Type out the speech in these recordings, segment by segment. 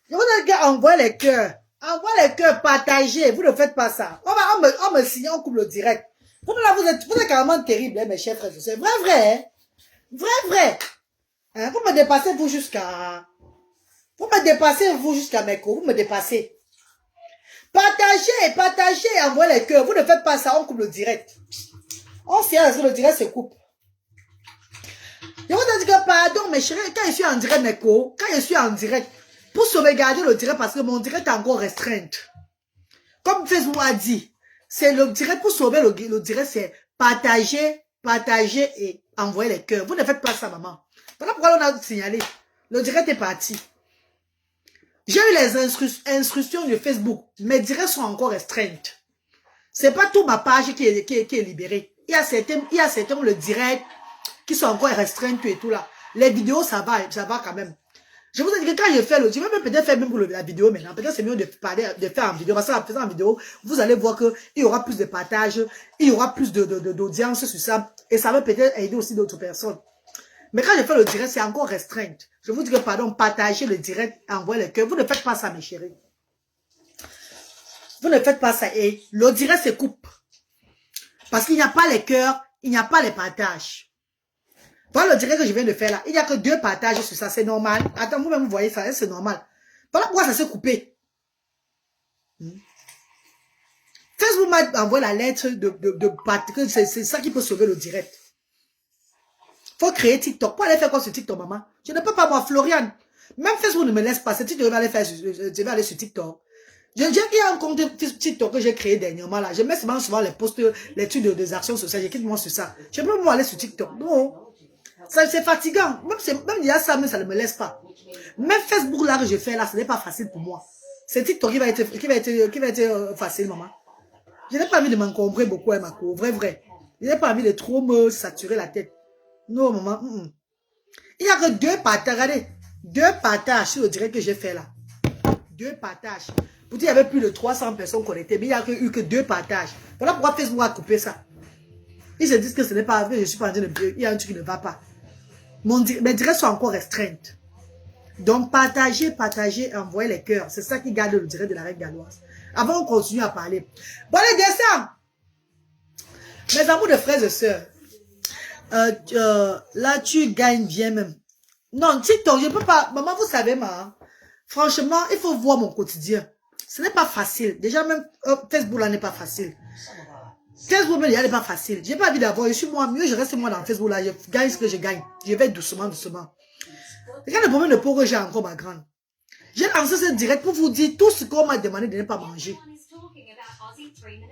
Je vous dis envoyez les cœurs. Envoyez les cœurs, partagez. Vous ne faites pas ça. On me signe, on coupe le direct. Vous êtes carrément terrible, hein, mes chers frères. C'est vrai, vrai. Hein? Vrai. Hein? Vous me dépassez, vous jusqu'à... Vous me dépassez, vous jusqu'à mes coups. Vous me dépassez. Partagez, envoyez les cœurs. Vous ne faites pas ça, on coupe le direct. On sait que le direct se coupe. Je vous ai dit que pardon, mes chéris, quand je suis en direct, mes coups, quand je suis en direct, pour sauvegarder le direct, parce que mon direct est encore restreint. Comme Facebook a dit, c'est le direct, pour sauver le direct, c'est partager et envoyer les cœurs. Vous ne faites pas ça, maman. Voilà pourquoi on a signalé. Le direct est parti. J'ai eu les instructions de Facebook. Mes directs sont encore restreintes. C'est pas toute ma page qui est libérée. Il y a certains, le direct, qui sont encore restreintes et tout là. Les vidéos, ça va quand même. Je vous ai dit que quand je fais je vais peut-être faire même pour la vidéo maintenant. Peut-être c'est mieux de faire en vidéo. Parce qu'en faisant en vidéo, vous allez voir qu'il y aura plus de partage, il y aura plus d'audience sur ça. Et ça va peut-être aider aussi d'autres personnes. Mais quand je fais le direct, c'est encore restreint. Je vous dis que pardon, partagez le direct, envoyez les cœurs. Vous ne faites pas ça, mes chéris. Vous ne faites pas ça. Et le direct se coupe. Parce qu'il n'y a pas les cœurs, il n'y a pas les partages. Voilà le direct que je viens de faire là. Il n'y a que 2 partages sur ça, c'est normal. Attends, vous-même, vous voyez ça, c'est normal. Voilà pourquoi ça s'est coupé. Facebook m'a envoyé la lettre que c'est ça qui peut sauver le direct. Faut créer TikTok. Pour aller faire quoi sur TikTok, maman? Je ne peux pas, moi, Floriane. Même Facebook ne me laisse pas. C'est TikTok, je vais aller sur TikTok. Il y a un compte TikTok que j'ai créé dernièrement là. Je mets souvent les posts, les trucs des actions sociales. J'écris moi sur ça. Je peux pas aller sur TikTok. Non. C'est fatigant. Même il y a ça, mais ça ne me laisse pas. Même Facebook là que je fais là, ce n'est pas facile pour moi. C'est TikTok qui va être facile, maman. Je n'ai pas envie de m'encombrer beaucoup, hein, ma co. Vrai. Je n'ai pas envie de trop me saturer la tête. Non, maman. Il n'y a que 2 partages. Regardez. 2 partages sur le direct que j'ai fait là. 2 partages. Pour dire, il y avait plus de 300 personnes connectées, mais il n'y a eu que 2 partages. Voilà pourquoi Facebook a coupé ça. Ils se disent que ce n'est pas vrai, je suis pas en train de... Il y a un truc qui ne va pas. Mes directs sont encore restreintes. Donc, partagez, envoyez les cœurs. C'est ça qui garde le direct de la règle galloise. Avant, on continue à parler. Bon, allez, descends. Mes amours de frères et sœurs. Là, tu gagnes bien même. Non, TikTok, je ne peux pas. Maman, vous savez, franchement, il faut voir mon quotidien. Ce n'est pas facile. Déjà, même Facebook, là, n'est pas facile. Facebook, là, n'est pas facile. J'ai pas envie d'avoir. Je suis moi, mieux, je reste moi dans Facebook, là. Je gagne ce que je gagne. Je vais doucement. Regarde le problème de pauvre, j'ai encore ma grande. J'ai lancé ce direct pour vous dire tout ce qu'on m'a demandé de ne pas manger.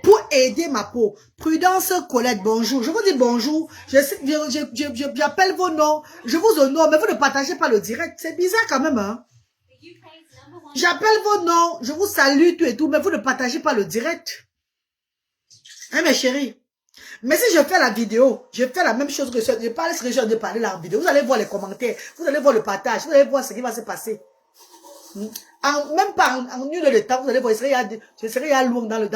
Pour aider ma peau. Prudence Colette, bonjour. Je vous dis bonjour. J'appelle vos noms. Je vous honore, mais vous ne partagez pas le direct. C'est bizarre quand même, hein. J'appelle vos noms. Je vous salue, tout et tout, mais vous ne partagez pas le direct. Hein, mes chéris. Mais si je fais la vidéo, je fais la même chose que je parle ce que j'ai de parler là en vidéo. Vous allez voir les commentaires. Vous allez voir le partage. Vous allez voir ce qui va se passer. Même pas en une heure de temps, vous allez voir, je serai loin dans le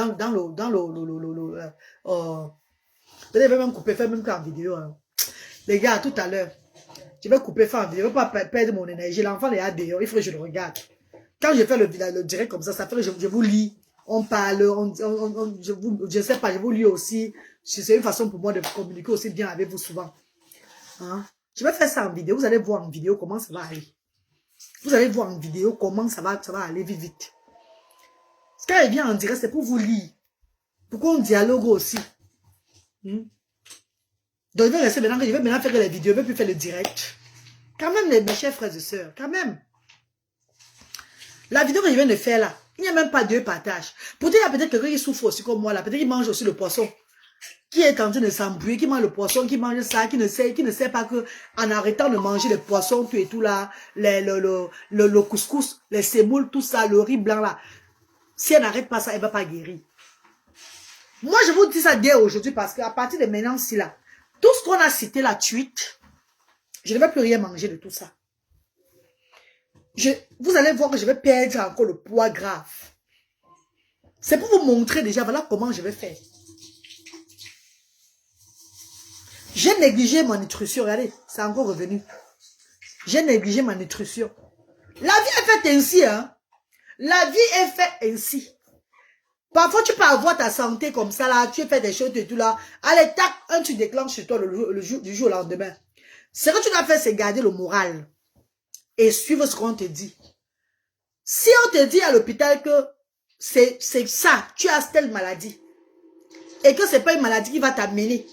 vous allez même couper, faire même qu'en vidéo. Hein. Les gars, tout à l'heure, je vais couper, faire en vidéo, je ne vais pas perdre mon énergie. L'enfant est à dehors, il faut que je le regarde. Quand je fais le direct comme ça fait que je vous lis, on parle, je sais pas, je vous lis aussi. C'est une façon pour moi de communiquer aussi bien avec vous souvent. Hein? Je vais faire ça en vidéo, vous allez voir en vidéo comment ça va aller. Vous allez voir en vidéo comment ça va aller vite. Quand il vient en direct, c'est pour vous lire. Pour qu'on dialogue aussi. Donc, je vais rester maintenant, je vais maintenant faire les vidéos, je ne vais plus faire le direct. Quand même, mes chers frères et sœurs, quand même. La vidéo que je viens de faire là, il n'y a même pas 2 partages. Pourtant, il y a peut-être quelqu'un qui souffre aussi comme moi là. Peut-être qu'il mange aussi le poisson. Qui est en train de s'embrouiller, qui mange le poisson, qui mange ça, qui ne sait pas que en arrêtant de manger les poissons, tout et tout là, le couscous, les semoules, tout ça, le riz blanc là, si elle n'arrête pas ça, elle ne va pas guérir. Moi, je vous dis ça dès aujourd'hui parce qu'à partir de maintenant, si là, tout ce qu'on a cité là, tweet, je ne vais plus rien manger de tout ça. Vous allez voir que je vais perdre encore le poids grave. C'est pour vous montrer déjà, voilà comment je vais faire. J'ai négligé ma nutrition, regardez, c'est encore revenu. J'ai négligé ma nutrition. La vie est faite ainsi, hein. La vie est faite ainsi. Parfois, tu peux avoir ta santé comme ça, là, tu fais des choses et tout là. Allez, tac, un tu déclenches sur toi du jour au lendemain. Ce que tu dois faire, c'est garder le moral et suivre ce qu'on te dit. Si on te dit à l'hôpital que c'est ça, tu as telle maladie, et que c'est pas une maladie qui va t'amener,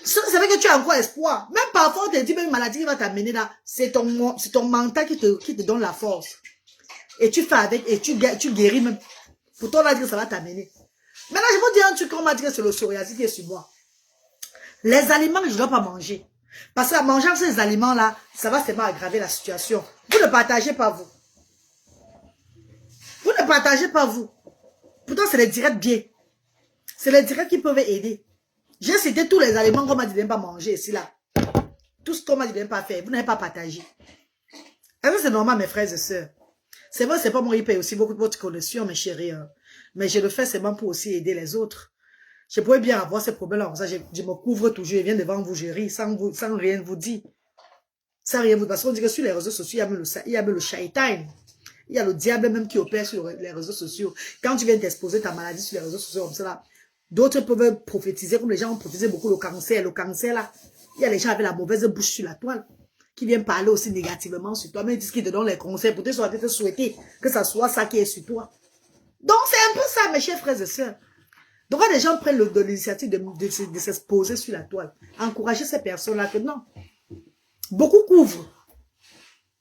ça veut dire que tu as encore espoir. Même parfois, on te dit même une maladie qui va t'amener là, c'est ton mental qui te donne la force. Et tu fais avec, et tu guéris même. Pour toi, on va dire que ça va t'amener. Maintenant, je vous dis un truc qu'on m'a dit que c'est le psoriasis qui est sur moi. Les aliments que je ne dois pas manger. Parce qu'en mangeant ces aliments-là, ça va seulement aggraver la situation. Vous ne partagez pas vous. Vous ne partagez pas vous. Pourtant, c'est les directs bien. C'est les directs qui peuvent aider. J'ai cité tous les aliments qu'on m'a dit de ne pas manger ici, là. Tout ce qu'on m'a dit de ne pas faire. Vous n'avez pas partagé. Est-ce que c'est normal, mes frères et sœurs? C'est vrai, c'est pas moi qui paye aussi beaucoup de votre connexion, mes chéris. Hein. Mais je le fais seulement pour aussi aider les autres. Je pourrais bien avoir ces problèmes-là. Comme ça, je me couvre toujours. Je viens devant vous, je ris, sans rien vous dire. Sans rien vous dire. Parce qu'on dit que sur les réseaux sociaux, il y a même le shaitan. Il y a le diable même qui opère sur les réseaux sociaux. Quand tu viens d'exposer ta maladie sur les réseaux sociaux comme ça, là, d'autres peuvent prophétiser, comme les gens ont prophétisé beaucoup le cancer. Le cancer, là, il y a les gens avec la mauvaise bouche sur la toile, qui viennent parler aussi négativement sur toi, mais ils disent qu'ils te donnent les conseils pour te souhaiter que ça soit ça qui est sur toi. Donc, c'est un peu ça, mes chers frères et sœurs. Donc, quand les gens prennent l'initiative de s'exposer sur la toile, encourager ces personnes-là que non. Beaucoup couvrent.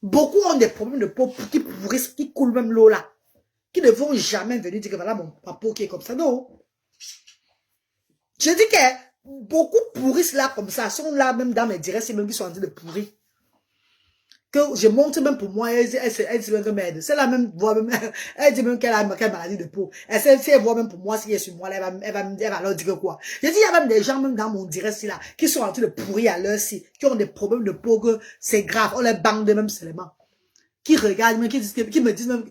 Beaucoup ont des problèmes de peau qui pourrissent, qui coulent même l'eau là. Qui ne vont jamais venir dire que voilà ma peau qui est comme ça. Non. Je dis que beaucoup pourrissent là comme ça. Sont là même dans mes directs, c'est même qui sont en train de pourrir. Que je montre même pour moi, elle dit même que merde. C'est la même voix même, elle dit même qu'elle a quelle maladie de peau. Si elle voit même pour moi, si elle est sur moi, elle va leur dire quoi. Je dis, il y a même des gens, même dans mon direct, là, qui sont en train de pourrir à l'heure ci, qui ont des problèmes de peau, que c'est grave, on les bande même seulement. Qui regardent, même, qui me disent même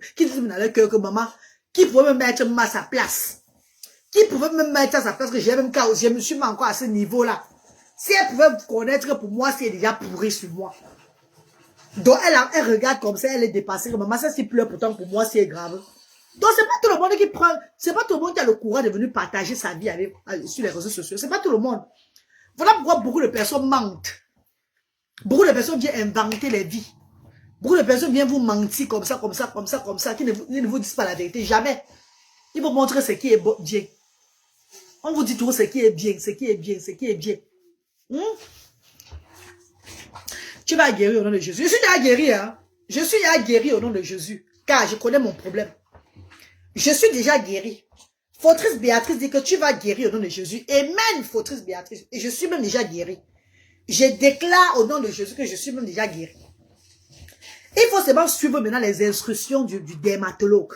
dans leur cœur que maman, qui pourrait me mettre à sa place. Qui pouvait me mettre à sa place, que j'ai même cas, je me suis mis encore à ce niveau-là. Si elle pouvait connaître que pour moi, c'est déjà pourri sur moi. Donc, elle regarde comme ça, elle est dépassée. Maman, ça c'est pleure, pourtant pour moi, c'est grave. Donc, c'est pas tout le monde qui prend, c'est pas tout le monde qui a le courage de venir partager sa vie sur les réseaux sociaux. C'est pas tout le monde. Voilà pourquoi beaucoup de personnes mentent. Beaucoup de personnes viennent inventer les vies. Beaucoup de personnes viennent vous mentir comme ça, qui ne vous disent pas la vérité. Jamais. Ils vont montrer ce qui est bien. On vous dit toujours ce qui est bien, ce qui est bien, ce qui est bien. Tu vas guérir au nom de Jésus. Je suis déjà guéri, hein. Je suis déjà guéri au nom de Jésus. Car je connais mon problème. Je suis déjà guéri. Fautrice Béatrice dit que tu vas guérir au nom de Jésus. Amen, Fautrice Béatrice. Et je suis même déjà guéri. Je déclare au nom de Jésus que je suis même déjà guéri. Il faut seulement suivre maintenant les instructions du dermatologue.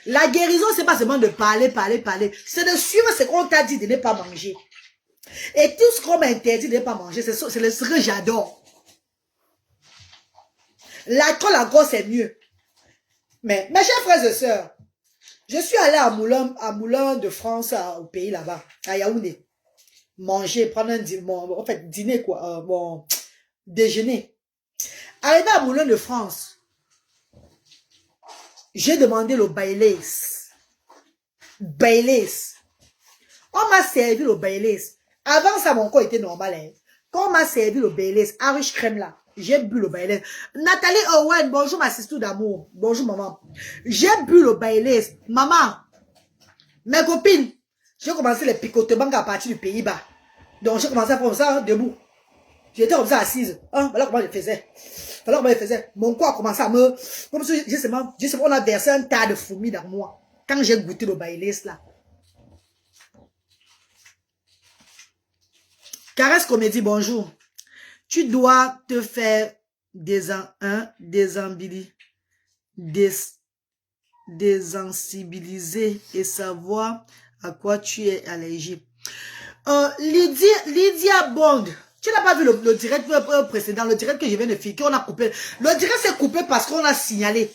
La guérison, c'est pas seulement de parler. C'est de suivre ce qu'on t'a dit de ne pas manger. Et tout ce qu'on m'interdit de ne pas manger, c'est ce que j'adore. L'alcool encore, c'est mieux. Mais, mes chers frères et sœurs, je suis allé à Moulin de France, au pays là-bas, à Yaoundé. Manger, prendre dîner quoi, déjeuner. Arrivé à Moulin de France, j'ai demandé le Baileys. Baileys. On m'a servi le Baileys. Avant ça, mon corps était normal. Hein. Quand on m'a servi le Baileys, Irish crème là, j'ai bu le Baileys. Nathalie Owen, bonjour ma sister d'amour. Bonjour maman. J'ai bu le Baileys. Maman, mes copines, j'ai commencé les picotements à partir du Pays-Bas. Donc j'ai commencé à faire ça hein, debout. J'étais comme ça assise. Hein, voilà comment je faisais. Voilà comment je faisais. Mon corps a commencé à me... Comme si on a versé un tas de fourmis dans moi. Quand j'ai goûté le Baileys là. Caresse Comédie, bonjour. Tu dois te faire désensibiliser et savoir à quoi tu es allergique. Lydia Bond, tu n'as pas vu le direct précédent, le direct que je viens de faire, qu'on a coupé. Le direct s'est coupé parce qu'on a signalé.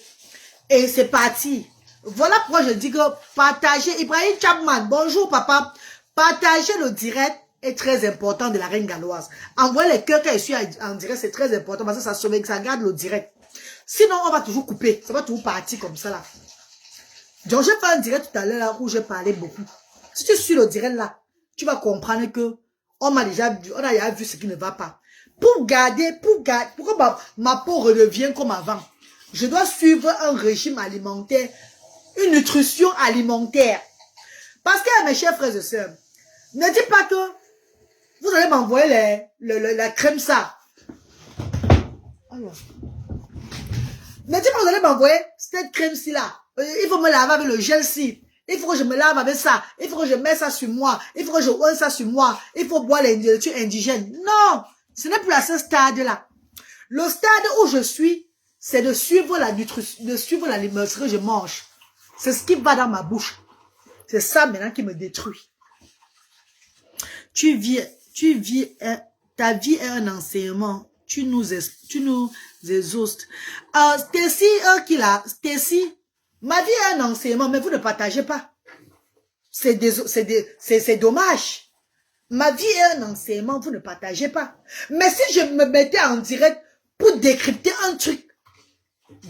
Et c'est parti. Voilà pourquoi je dis que partager, Ibrahim Chapman, bonjour papa, partager le direct est très important de la reine galloise. Envoyer les cœurs quand je suis en direct, c'est très important parce que ça sauve, ça garde le direct. Sinon, on va toujours couper. Ça va toujours partir comme ça là. Donc, j'ai fait un direct tout à l'heure là où j'ai parlé beaucoup. Si tu suis le direct là, tu vas comprendre que on a déjà vu ce qui ne va pas. Pourquoi ma peau redevient comme avant? Je dois suivre un régime alimentaire, une nutrition alimentaire. Parce que mes chers frères et sœurs, ne dites pas que vous allez m'envoyer la crème ça. Alors. Ne dites pas que vous allez m'envoyer cette crème-ci là. Il faut me laver avec le gel-ci. Il faut que je me lave avec ça. Il faut que je mette ça sur moi. Il faut que je oigne ça sur moi. Il faut boire les nourritures indigènes. Non, ce n'est plus à ce stade-là. Le stade où je suis, c'est de suivre la nutrition, de suivre l'alimentation que je mange. C'est ce qui va dans ma bouche. C'est ça maintenant qui me détruit. Ta vie est un enseignement. Tu nous exhaustes. Stacy, ma vie est un enseignement, mais vous ne partagez pas. C'est dommage. Ma vie est un enseignement, vous ne partagez pas. Mais si je me mettais en direct pour décrypter un truc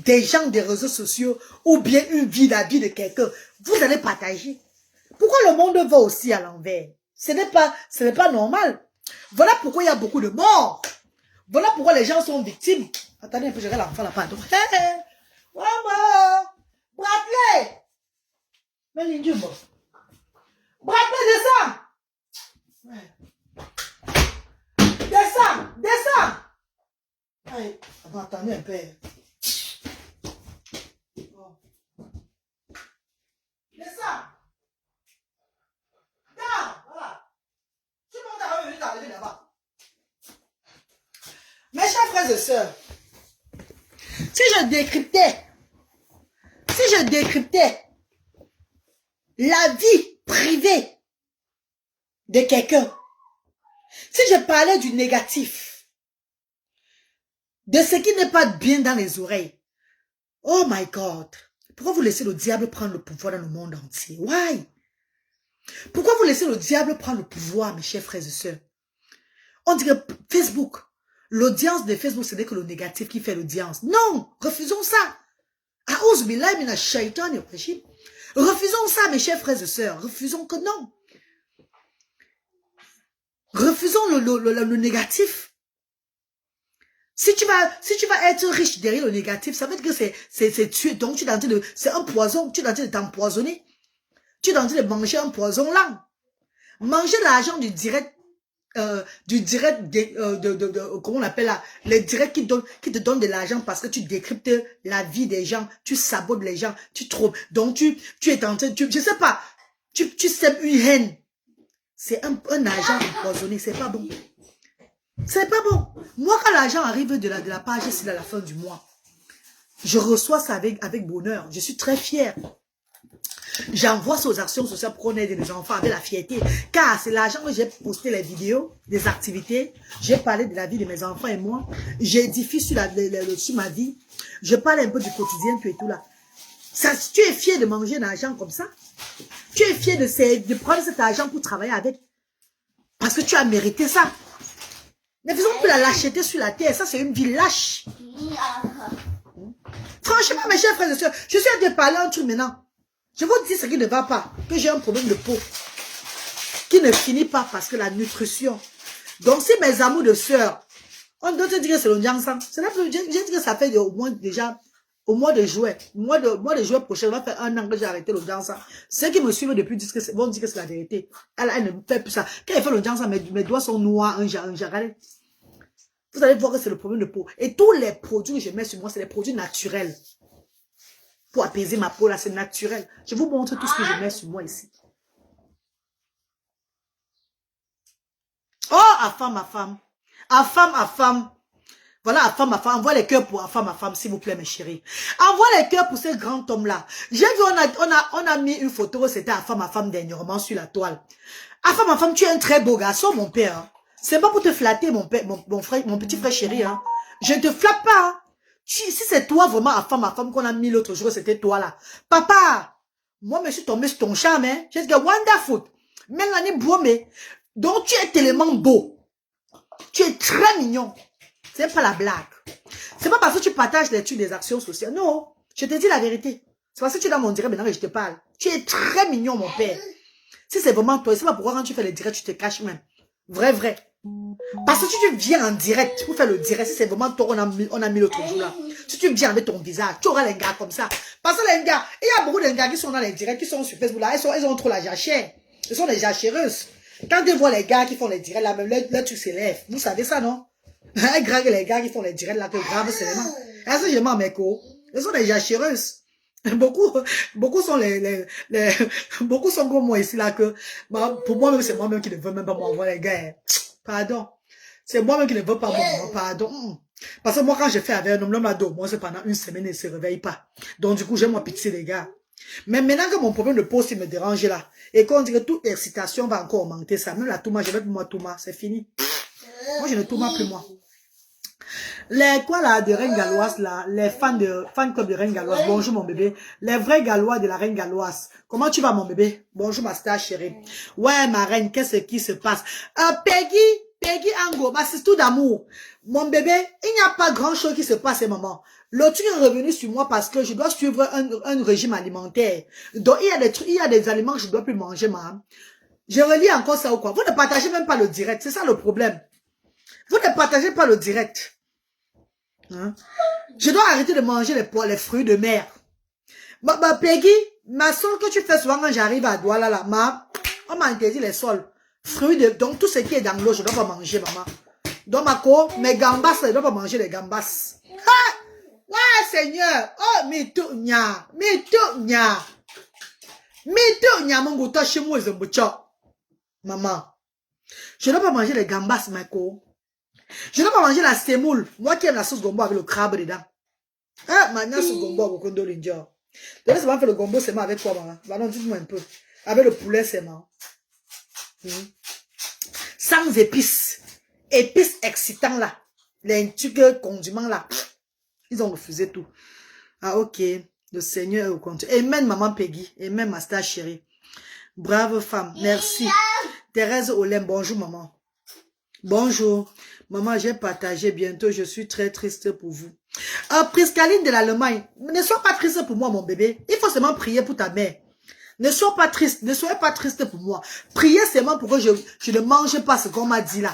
des gens des réseaux sociaux ou bien la vie de quelqu'un, vous allez partager. Pourquoi le monde va aussi à l'envers? Ce n'est pas normal. Voilà pourquoi il y a beaucoup de morts. Voilà pourquoi les gens sont victimes. Attendez un peu, je regarde l'enfant là, pardon. Maman! Bradley! Mais l'indium. Bradley, descends! Descends! Allez, attendez un peu. Bon. Descends! Voilà. Tout le monde a revenu d'arriver là-bas. Mes chers frères et sœurs, si je décryptais la vie privée de quelqu'un, si je parlais du négatif, de ce qui n'est pas bien dans les oreilles, oh my God, pourquoi vous laissez le diable prendre le pouvoir dans le monde entier? Why? Pourquoi vous laissez le diable prendre le pouvoir, mes chers frères et sœurs? On dirait Facebook. L'audience de Facebook, ce n'est que le négatif qui fait l'audience. Non, refusons ça. Refusons ça, mes chers frères et sœurs. Refusons que non. Refusons le négatif. Si tu vas être riche derrière le négatif, ça veut dire que c'est tuer. Donc, c'est un poison. Tu es en train de t'empoisonner. Tu es en train de manger un poison là. Manger l'argent du direct, comment on appelle là, les directs qui te donnent de l'argent parce que tu décryptes la vie des gens, tu sabotes les gens, tu trouves. Donc, tu es en train, je sais pas, tu sèmes une haine. C'est un argent empoisonné, c'est pas bon. C'est pas bon. Moi, quand l'argent arrive de la page, c'est à la fin du mois. Je reçois ça avec bonheur. Je suis très fière. J'envoie ça aux actions sociales pour qu'on aide les enfants avec la fierté. Car c'est l'argent que j'ai posté les vidéos, des activités. J'ai parlé de la vie de mes enfants et moi. J'édifie sur ma vie. Je parle un peu du quotidien, tout et tout là. Ça, tu es fier de manger un argent comme ça? Tu es fier de prendre cet argent pour travailler avec? Parce que tu as mérité ça. Ne faisons plus la lâcheté sur la terre. Ça, c'est une vie lâche. Franchement, mes chers frères et sœurs, je suis en train de parler un truc maintenant. Je vous dis ce qui ne va pas. Que j'ai un problème de peau. Qui ne finit pas parce que la nutrition. Donc, si mes amours de sœurs, on doit te dire que c'est le Jiangsan. J'ai dit que ça fait au moins déjà, au mois de juillet. Mois de juillet prochain, ça va faire 1 an que j'ai arrêté le Jiangsan. Ceux qui me suivent depuis vont dire que c'est la vérité. Elle ne fait plus ça. Quand elle fait le Jiangsan, mes doigts sont noirs, un regardez. Vous allez voir que c'est le problème de peau. Et tous les produits que je mets sur moi, c'est des produits naturels. Pour apaiser ma peau, là, c'est naturel. Je vous montre tout ce que je mets sur moi ici. Oh, à femme. À femme. Voilà, à femme. Envoie les cœurs pour à femme, s'il vous plaît, mes chéris. Envoie les cœurs pour ce grand homme-là. J'ai vu, on a mis une photo, c'était à femme dernièrement sur la toile. À femme, tu es un très beau garçon, mon père. Hein. C'est pas pour te flatter, mon petit frère chéri. Hein. Je ne te flatte pas. Hein. Si c'est toi vraiment à femme qu'on a mis l'autre jour, c'était toi là. Papa, moi je suis tombé sur ton charme. Hein. J'ai dit wonderful. Mais l'année mais donc tu es tellement beau. Tu es très mignon. C'est pas la blague. C'est pas parce que tu partages les trucs des actions sociales. Non, je te dis la vérité. C'est parce que tu es dans mon direct maintenant que je te parle. Tu es très mignon, mon père. Si c'est vraiment toi, c'est pas pourquoi quand tu fais les directs, tu te caches même. Vrai, vrai. Parce que si tu viens en direct pour faire le direct, si c'est vraiment toi, on a mis l'autre jour là. Si tu viens avec ton visage, tu auras les gars comme ça. Parce que les gars, il y a beaucoup de gars qui sont dans les directs, qui sont sur Facebook là, ils ont trop la jachère. Ils sont des jachéreuses. Quand ils voient les gars qui font les directs là, même là tu s'élèves. Vous savez ça, non? Grave les gars qui font les directs là, que grave c'est vraiment. Est-ce que je m'en mets quoi? Ils sont des jachéreuses. Beaucoup sont beaucoup sont comme moi ici là que, pour moi-même, c'est moi-même qui ne veux même pas m'envoyer les gars. Pardon. C'est moi-même qui ne veux pas m'envoyer, pardon. Parce que moi, quand je fais avec un homme, l'homme a deux mois, c'est pendant une semaine, il ne se réveille pas. Donc, du coup, j'ai moi pitié, les gars. Mais maintenant que mon problème de poste, il me dérange là, et qu'on dit que toute excitation va encore augmenter ça, même la Touma, je vais pour moi Touma, c'est fini. Moi, je ne Touma plus, moi. Les quoi là de Reine Galloise là, les fans club de Reine Galloise, bonjour mon bébé. Les vrais Gallois de la Reine Galloise. Comment tu vas mon bébé? Bonjour ma star chérie. Ouais ma reine, qu'est-ce qui se passe? Peggy Ango, ma sister d'amour. Mon bébé, il n'y a pas grand chose qui se passe maman. Le truc est revenu sur moi parce que je dois suivre un régime alimentaire. Donc il y a des aliments que je ne dois plus manger maman. Je relis encore ça ou quoi? Vous ne partagez même pas le direct, c'est ça le problème. Vous ne partagez pas le direct. Hein? Je dois arrêter de manger les fruits de mer. Peggy, ma soul que tu fais souvent quand j'arrive à Douala, là, on m'a interdit les sols. Donc tout ce qui est dans l'eau, je ne dois pas manger, maman. Donc mes gambas, je ne dois pas manger les gambas. Ha! Ouais, Seigneur. Oh, mitonya, mon gouta chez moi, maman. Je ne dois pas manger les gambas, Mako. Je ne dois pas manger la semoule. Moi qui aime la sauce gombo avec le crabe dedans. Ah, maintenant, sauce gombo avec le condo l'india. Donc, c'est pas fait le gombo, c'est moi avec quoi, maman? Bah non, dites-moi un peu. Avec le poulet, c'est moi. Sans épices. Épices excitants, là. Les trucs condiments, là. Ils ont refusé tout. Ah, ok. Le Seigneur est au compte. Amen, maman Peggy. Amen, ma star chérie. Brave femme. Merci. Thérèse Olem, bonjour, maman. Bonjour. Maman, j'ai partagé bientôt. Je suis très triste pour vous. Priscaline de l'Allemagne. Ne sois pas triste pour moi, mon bébé. Il faut seulement prier pour ta mère. Ne sois pas triste. Ne soyez pas triste pour moi. Priez seulement pour que je ne mange pas ce qu'on m'a dit là.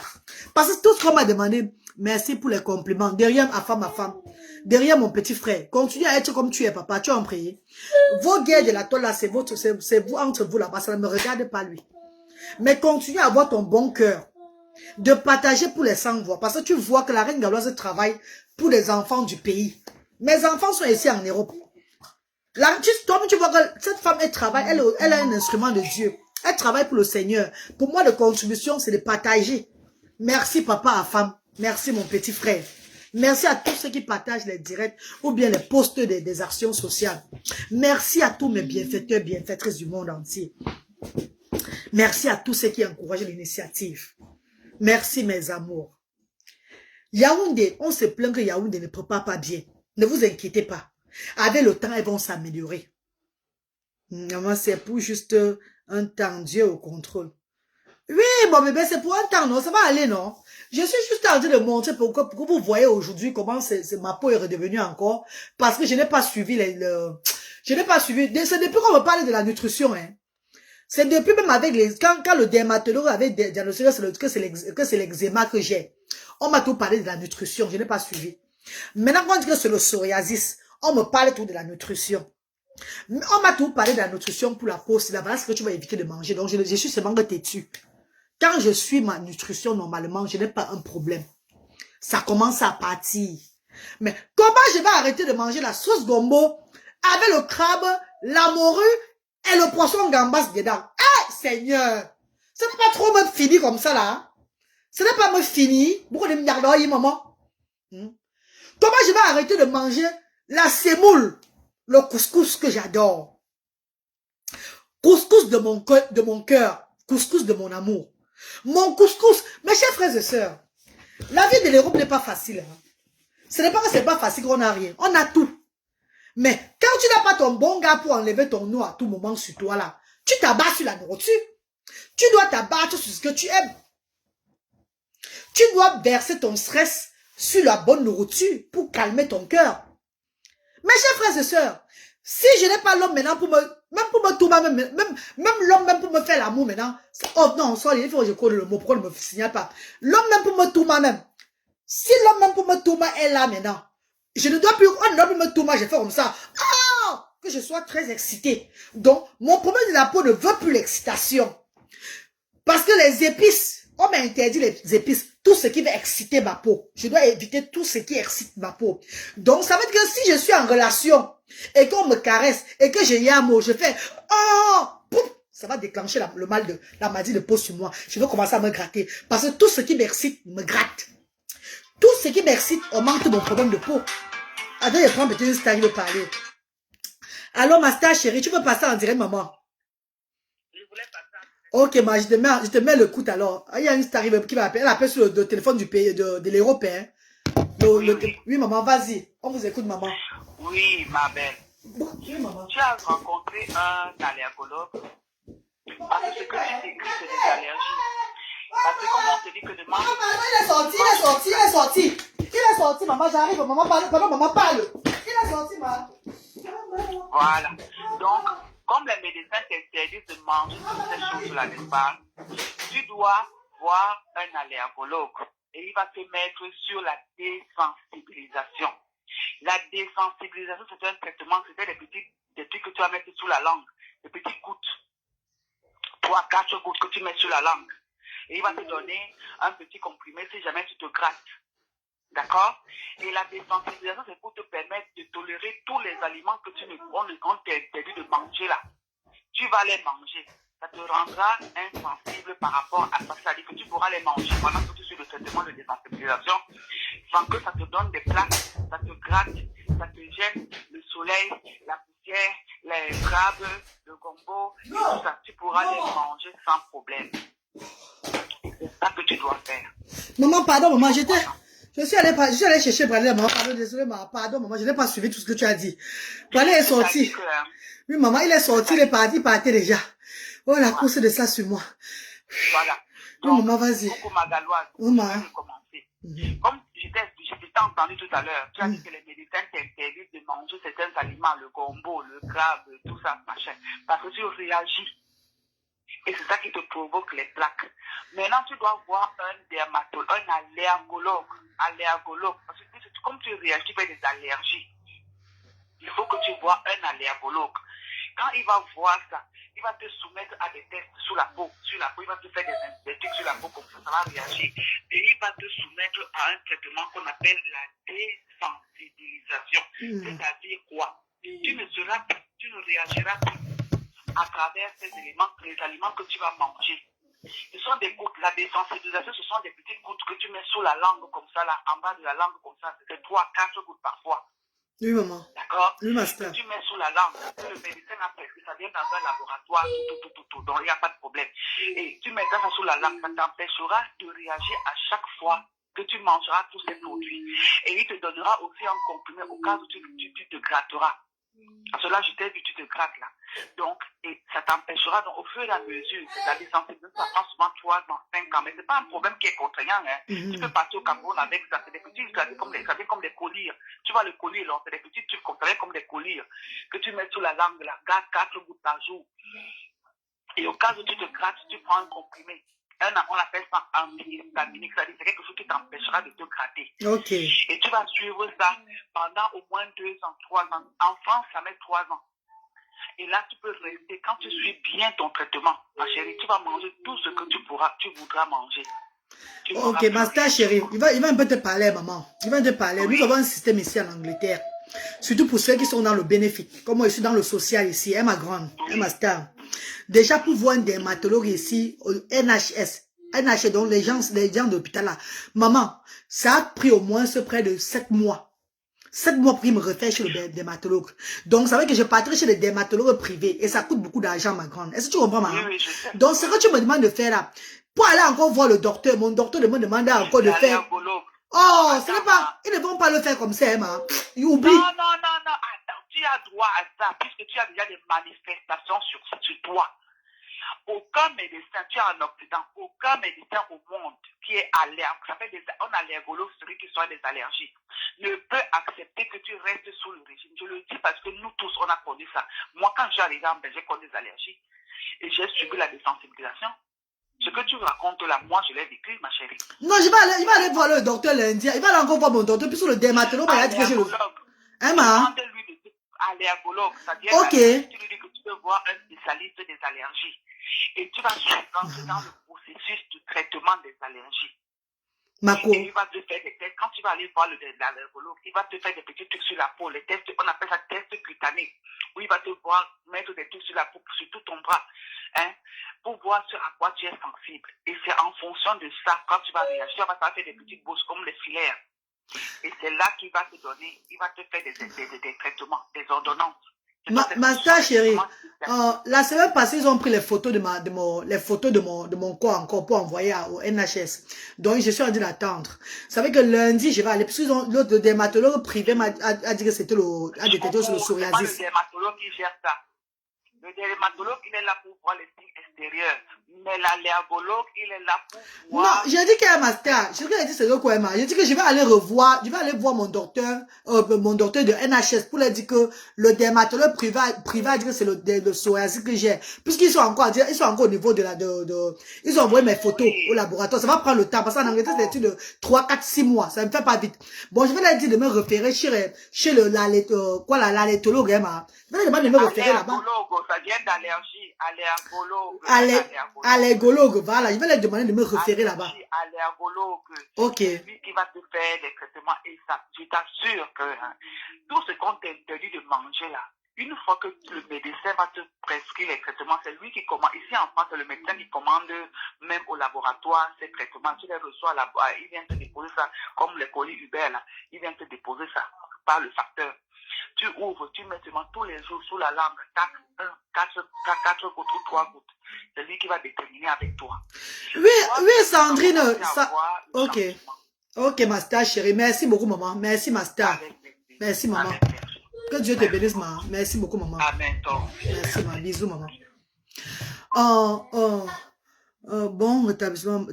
Parce que tout ce qu'on m'a demandé, merci pour les compliments. Derrière ma femme. Derrière mon petit frère. Continue à être comme tu es, papa. Tu as en prié. Vos guerres de la toile là, c'est vous entre vous là-bas. Ça ne me regarde pas lui. Mais continue à avoir ton bon cœur. De partager pour les sans-voix. Parce que tu vois que la Reine Galloise travaille pour les enfants du pays. Mes enfants sont ici en Europe. Tu vois que cette femme, elle travaille, elle a un instrument de Dieu. Elle travaille pour le Seigneur. Pour moi, la contribution, c'est de partager. Merci papa à femme. Merci mon petit frère. Merci à tous ceux qui partagent les directs ou bien les posts des actions sociales. Merci à tous mes bienfaiteurs, bienfaitrices du monde entier. Merci à tous ceux qui encouragent l'initiative. Merci mes amours. Yaoundé, on se plaint que Yaoundé ne prépare pas bien. Ne vous inquiétez pas. Avec le temps, elles vont s'améliorer. C'est pour juste un temps. Dieu au contrôle. Oui, mon bébé, c'est pour un temps, non? Ça va aller, non? Je suis juste en train de montrer pour que vous voyez aujourd'hui comment ma peau est redevenue encore. Parce que je n'ai pas suivi je n'ai pas suivi. C'est depuis qu'on me parle de la nutrition, hein. C'est depuis même avec quand le dermatologue avait diagnostiqué que c'est l'eczéma que j'ai. On m'a tout parlé de la nutrition, je n'ai pas suivi. Maintenant, quand on dit que c'est le psoriasis, on me parle tout de la nutrition. On m'a tout parlé de la nutrition pour la peau, c'est là, voilà ce que tu vas éviter de manger. Donc, je suis seulement têtu. Quand je suis ma nutrition, normalement, je n'ai pas un problème. Ça commence à partir. Mais comment je vais arrêter de manger la sauce gombo avec le crabe, la morue et le poisson gambas dedans? Eh, Seigneur! Ce n'est pas trop me fini comme ça, là. Ce n'est pas me fini. Pourquoi me regarder, maman? Comment je vais arrêter de manger la semoule, le couscous que j'adore? Couscous de mon cœur. Couscous de mon amour. Mon couscous. Mes chers frères et sœurs, la vie de l'Europe n'est pas facile. Hein. Ce n'est pas que c'est pas facile qu'on n'a rien. On a tout. Mais quand tu n'as pas ton bon gars pour enlever ton eau à tout moment sur toi là, tu t'abats sur la nourriture. Tu dois t'abattre sur ce que tu aimes. Tu dois verser ton stress sur la bonne nourriture pour calmer ton cœur. Mes chers frères et sœurs, si je n'ai pas l'homme maintenant pour me, même pour me tourner, même l'homme même pour me faire l'amour maintenant, oh non, sorry, il faut que je colle le mot, pourquoi ne me signale pas? L'homme même pour me tourner même, si l'homme même pour me tourner est là maintenant, je ne dois plus, on ne doit plus me tourner, je fais comme ça, oh, que je sois très excité. Donc, mon problème de la peau ne veut plus l'excitation. Parce que les épices, on m'a interdit les épices, tout ce qui va exciter ma peau. Je dois éviter tout ce qui excite ma peau. Donc, ça veut dire que si je suis en relation et qu'on me caresse et que j'ai un mot, je fais « Oh !» Ça va déclencher la maladie de peau sur moi. Je vais commencer à me gratter. Parce que tout ce qui m'excite me gratte. Tout ce qui m'excite augmente mon problème de peau. Attends, je prends peut-être une star, il veut parler. Alors, ma star chérie, tu veux passer en direct, maman? Je voulais passer. Ok, ma, je te mets le coup alors. Il y a une star qui m'appelle. Elle appelle sur le téléphone du pays, de l'Européen. Oui, maman, vas-y. On vous écoute, maman. Oui, ma belle. Oui, maman. Tu as rencontré un allergologue parce que ce que tu décris, c'est des allergies. Parce que comme on te dit que de manger... Il est sorti, maman, j'arrive. Maman parle, maman parle. Il est sorti, maman. Voilà. Donc, comme les médecins t'interdisent de manger toutes ces choses-là, n'est-ce pas? Tu dois voir un allergologue et il va te mettre sur la désensibilisation. La désensibilisation, c'est un traitement, c'est des trucs que tu vas mettre sous la langue, des petites gouttes, 3-4 gouttes que tu mets sur la langue. Et il va te donner un petit comprimé si jamais tu te grattes. D'accord? Et la désensibilisation, c'est pour te permettre de tolérer tous les aliments que on t'interdit de manger là. Tu vas les manger. Ça te rendra insensible par rapport à ça. C'est-à-dire que tu pourras les manger pendant que tu suis le traitement de désensibilisation sans que ça te donne des plaques, ça te gratte, ça te gêne, le soleil, la poussière, les crabes, le gombo, et tout ça. Tu pourras les manger sans problème. C'est ça que tu dois faire. Maman, pardon, maman, je suis allée chercher Bradley, maman, pardon, désolé, maman, pardon, maman, je n'ai pas suivi tout ce que tu as dit. Bradley est sorti. Oui, maman, il est sorti, il est parti, il partait déjà. Oh, la course de ça sur moi. Voilà. Donc, oui, maman, vas-y. Beaucoup Magaloise, je vais commencer. Comme je t'ai entendu tout à l'heure, tu as dit que les médecins t'interdisent de manger certains aliments, le gombo, le crabe, tout ça, machin, parce que tu réagis. Et c'est ça qui te provoque les plaques. Maintenant, tu dois voir un dermatologue, un allergologue. Parce que comme tu réagis, tu fais des allergies. Il faut que tu vois un allergologue. Quand il va voir ça, il va te soumettre à des tests sur la peau. Il va te faire des trucs sur la peau, comme ça va réagir. Et il va te soumettre à un traitement qu'on appelle la désensibilisation. C'est-à-dire quoi? Tu ne réagiras plus à travers les aliments que tu vas manger. Ce sont des gouttes. La désensibilisation, ce sont des petites gouttes que tu mets sous la langue comme ça, là, en bas de la langue comme ça. C'est 3-4 gouttes parfois. Oui, maman. D'accord? Oui, master. Tu mets sous la langue. Le médecin a prescrit, ça vient dans un laboratoire, tout. Donc, il n'y a pas de problème. Et tu mets ça sous la langue, ça t'empêchera de réagir à chaque fois que tu mangeras tous ces produits. Et il te donnera aussi un comprimé au cas où tu te gratteras. Parce que là, je t'ai vu, tu te grattes là. Donc, et ça t'empêchera, donc, au fur et à mesure, la désensibilisation, ça prend souvent 3 ans, 5 ans, mais c'est pas un problème qui est contraignant, hein. Tu peux partir au Cameroun avec ça, c'est des petits, ça vient comme des colliers. Tu vois le collier, là, c'est des petits trucs comme ça, comme des colliers, que tu mets sous la langue, là, 4 gouttes par jour. Et au cas où tu te grattes, tu prends un comprimé. On appelle ça antihistaminique, c'est-à-dire c'est quelque chose qui t'empêchera de te gratter. Ok. Et tu vas suivre ça pendant au moins 2 ans, 3 ans. En France, ça met 3 ans. Et là, tu peux rester. Quand tu suis bien ton traitement, ma chérie, tu vas manger tout ce que tu voudras manger. Ok, master chérie, il va un peu te parler, maman. Il va te parler. Oui. Nous avons un système ici en Angleterre. Surtout pour ceux qui sont dans le bénéfice. Comme moi, je suis dans le social ici. Elle ma grande, elle ma star. Déjà, pour voir un dermatologue ici, au NHS, donc les gens d'hôpital là. Maman, ça a pris au moins près de 7 mois. 7 mois pour qu'il me refaire chez le dermatologue. Donc, ça veut dire que je partirai chez les dermatologues privés et ça coûte beaucoup d'argent, ma grande. Est-ce que tu comprends, maman? Oui, je sais. Donc, ce que tu me demandes de faire là, pour aller encore voir le docteur, mon docteur me demande encore de faire... Oh, ce n'est pas... Ils ne vont pas le faire comme ça, maman. Ils oublient. Non. Attends, tu as droit à ça, puisque tu as déjà des manifestations sur toi. Aucun médecin, tu as un Occident, aucun médecin au monde qui est allergique, ça fait on allergologue, celui qui l'histoire des allergies, ne peut accepter que tu restes sous le régime. Je le dis parce que nous tous, on a connu ça. Moi, quand je suis arrivée en Belgique, j'ai connu des allergies et j'ai subi la désensibilisation. Ce que tu racontes là, moi, je l'ai vécu, ma chérie. Non, je vais aller voir le docteur lundi. Il va aller encore voir mon docteur. Puis sur le dermatologue, il a dit que j'ai le... Hein, ma? Demande-lui de allergologue. C'est-à-dire ok. que tu lui dis que tu veux voir un spécialiste des allergies. Et tu vas rentrer dans le processus du traitement des allergies. Mako. Et il va te faire des tests. Quand tu vas aller voir l'allergologue, il va te faire des petits trucs sur la peau. Les tests, on appelle ça test cutané. Où il va te voir mettre des trucs sur la peau, sur tout ton bras. Hein, pour voir ce à quoi tu es sensible. Et c'est en fonction de ça, quand tu vas réagir, tu vas faire des petites bosses comme les filaires. Et c'est là qu'il va te donner, il va te faire des traitements, des ordonnances. Ma star chérie, la semaine passée, ils ont pris les photos de mon corps encore pour envoyer au NHS. Donc, je suis en train d'attendre. Vous savez que lundi, je vais aller, parce que l'autre dermatologue privé a dit que c'était a détecté sur le psoriasis. C'est pas le dermatologue qui gère ça. Le dermatologue, il est là pour voir les signes extérieurs. Mais l'allergologue, il est là pour voir... Non, j'ai dit qu'il y a un master. Je dit c'est le quoi, j'ai dit que je vais aller voir mon docteur de NHS pour lui dire que le dermatologue privé a dit que c'est le psoriasis que j'ai. Puisqu'ils sont encore au niveau de ils ont envoyé mes photos au laboratoire. Ça va prendre le temps parce qu'en Angleterre, c'est des études de 3, 4, 6 mois. Ça ne me fait pas vite. Bon, je vais leur dire de me référer chez l'allergologue, je vais leur demander de me référer là-bas. Ça vient d'allergie, allergologue, voilà, je vais leur demander de me référer là-bas. Allergologue. Ok. C'est lui qui va te faire les traitements et ça, je t'assure que tout ce qu'on t'interdit de manger là, une fois que le médecin va te prescrire les traitements, c'est lui qui commande. Ici en France, c'est le médecin qui commande même au laboratoire ces traitements. Tu les reçois là-bas, il vient te déposer ça, comme les colis Uber là, il vient te déposer ça par le facteur. Tu ouvres, tu mets seulement tous les jours sous la langue, 4 gouttes ou 3 gouttes. C'est lui qui va déterminer avec toi. Oui, Sandrine. Ok. Ok, ma star chérie. Merci beaucoup, maman. Merci, ma star. Merci, maman. Que Dieu te bénisse, maman. Merci beaucoup, maman. Amen. Merci, maman. Bisous, maman. Bon rétablissement.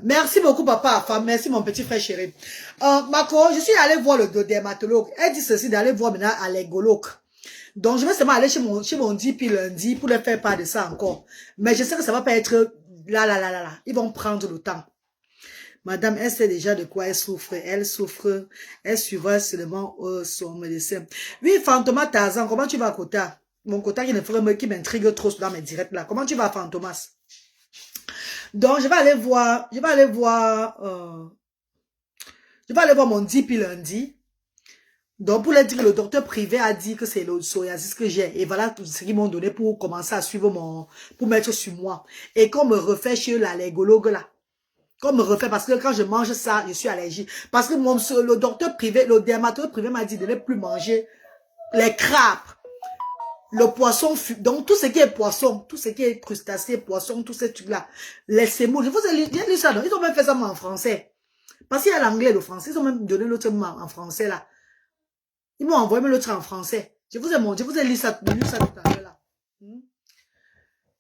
Merci beaucoup, papa. Enfin, merci, mon petit frère chéri. Marco, je suis allée voir le dermatologue. Elle dit ceci d'aller voir maintenant allergologue. Donc, je vais seulement aller chez mon DP lundi pour leur faire part de ça encore. Mais je sais que ça va pas être là. Ils vont prendre le temps. Madame, elle sait déjà de quoi elle souffre. Elle suivra seulement son médecin. Oui, Fantomas Tarzan, comment tu vas, Kota? Mon Kota qui m'intrigue trop dans mes directs là. Comment tu vas, Fantomas? Donc, je vais aller voir mon DP lundi. Donc, pour leur dire que le docteur privé a dit que c'est le psoriasis que j'ai. Et voilà tout ce qu'ils m'ont donné pour commencer à suivre pour mettre sur moi. Et qu'on me refait chez l'allergologue là. Qu'on me refait parce que quand je mange ça, je suis allergique. Parce que le docteur privé, le dermatologue privé m'a dit de ne plus manger les crabes. Le poisson, donc tout ce qui est poisson, tout ce qui est crustacé, poisson, tous ces trucs-là, les sémoules, je vous ai lu ça, ils ont même fait ça en français. Parce qu'il y a l'anglais et le français, ils ont même donné l'autre mot en français là. Ils m'ont envoyé même l'autre en français. Je vous ai lu ça tout à l'heure là.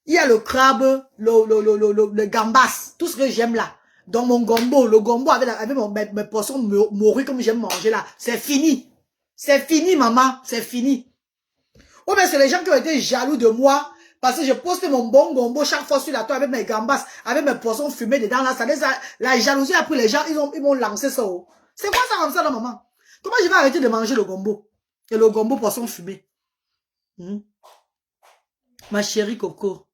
Il y a le crabe, le gambas, tout ce que j'aime là. Donc mon gombo, le gombo avec mes poissons morus comme j'aime manger là, c'est fini. C'est fini, maman, c'est fini. Oh, mais c'est les gens qui ont été jaloux de moi parce que je poste mon bon gombo chaque fois sur la toile avec mes gambas, avec mes poissons fumés dedans là. La jalousie a pris les gens, ils m'ont lancé ça. C'est quoi ça comme ça, là, maman? Comment je vais arrêter de manger le gombo? Et le gombo poisson fumé. Ma chérie Coco,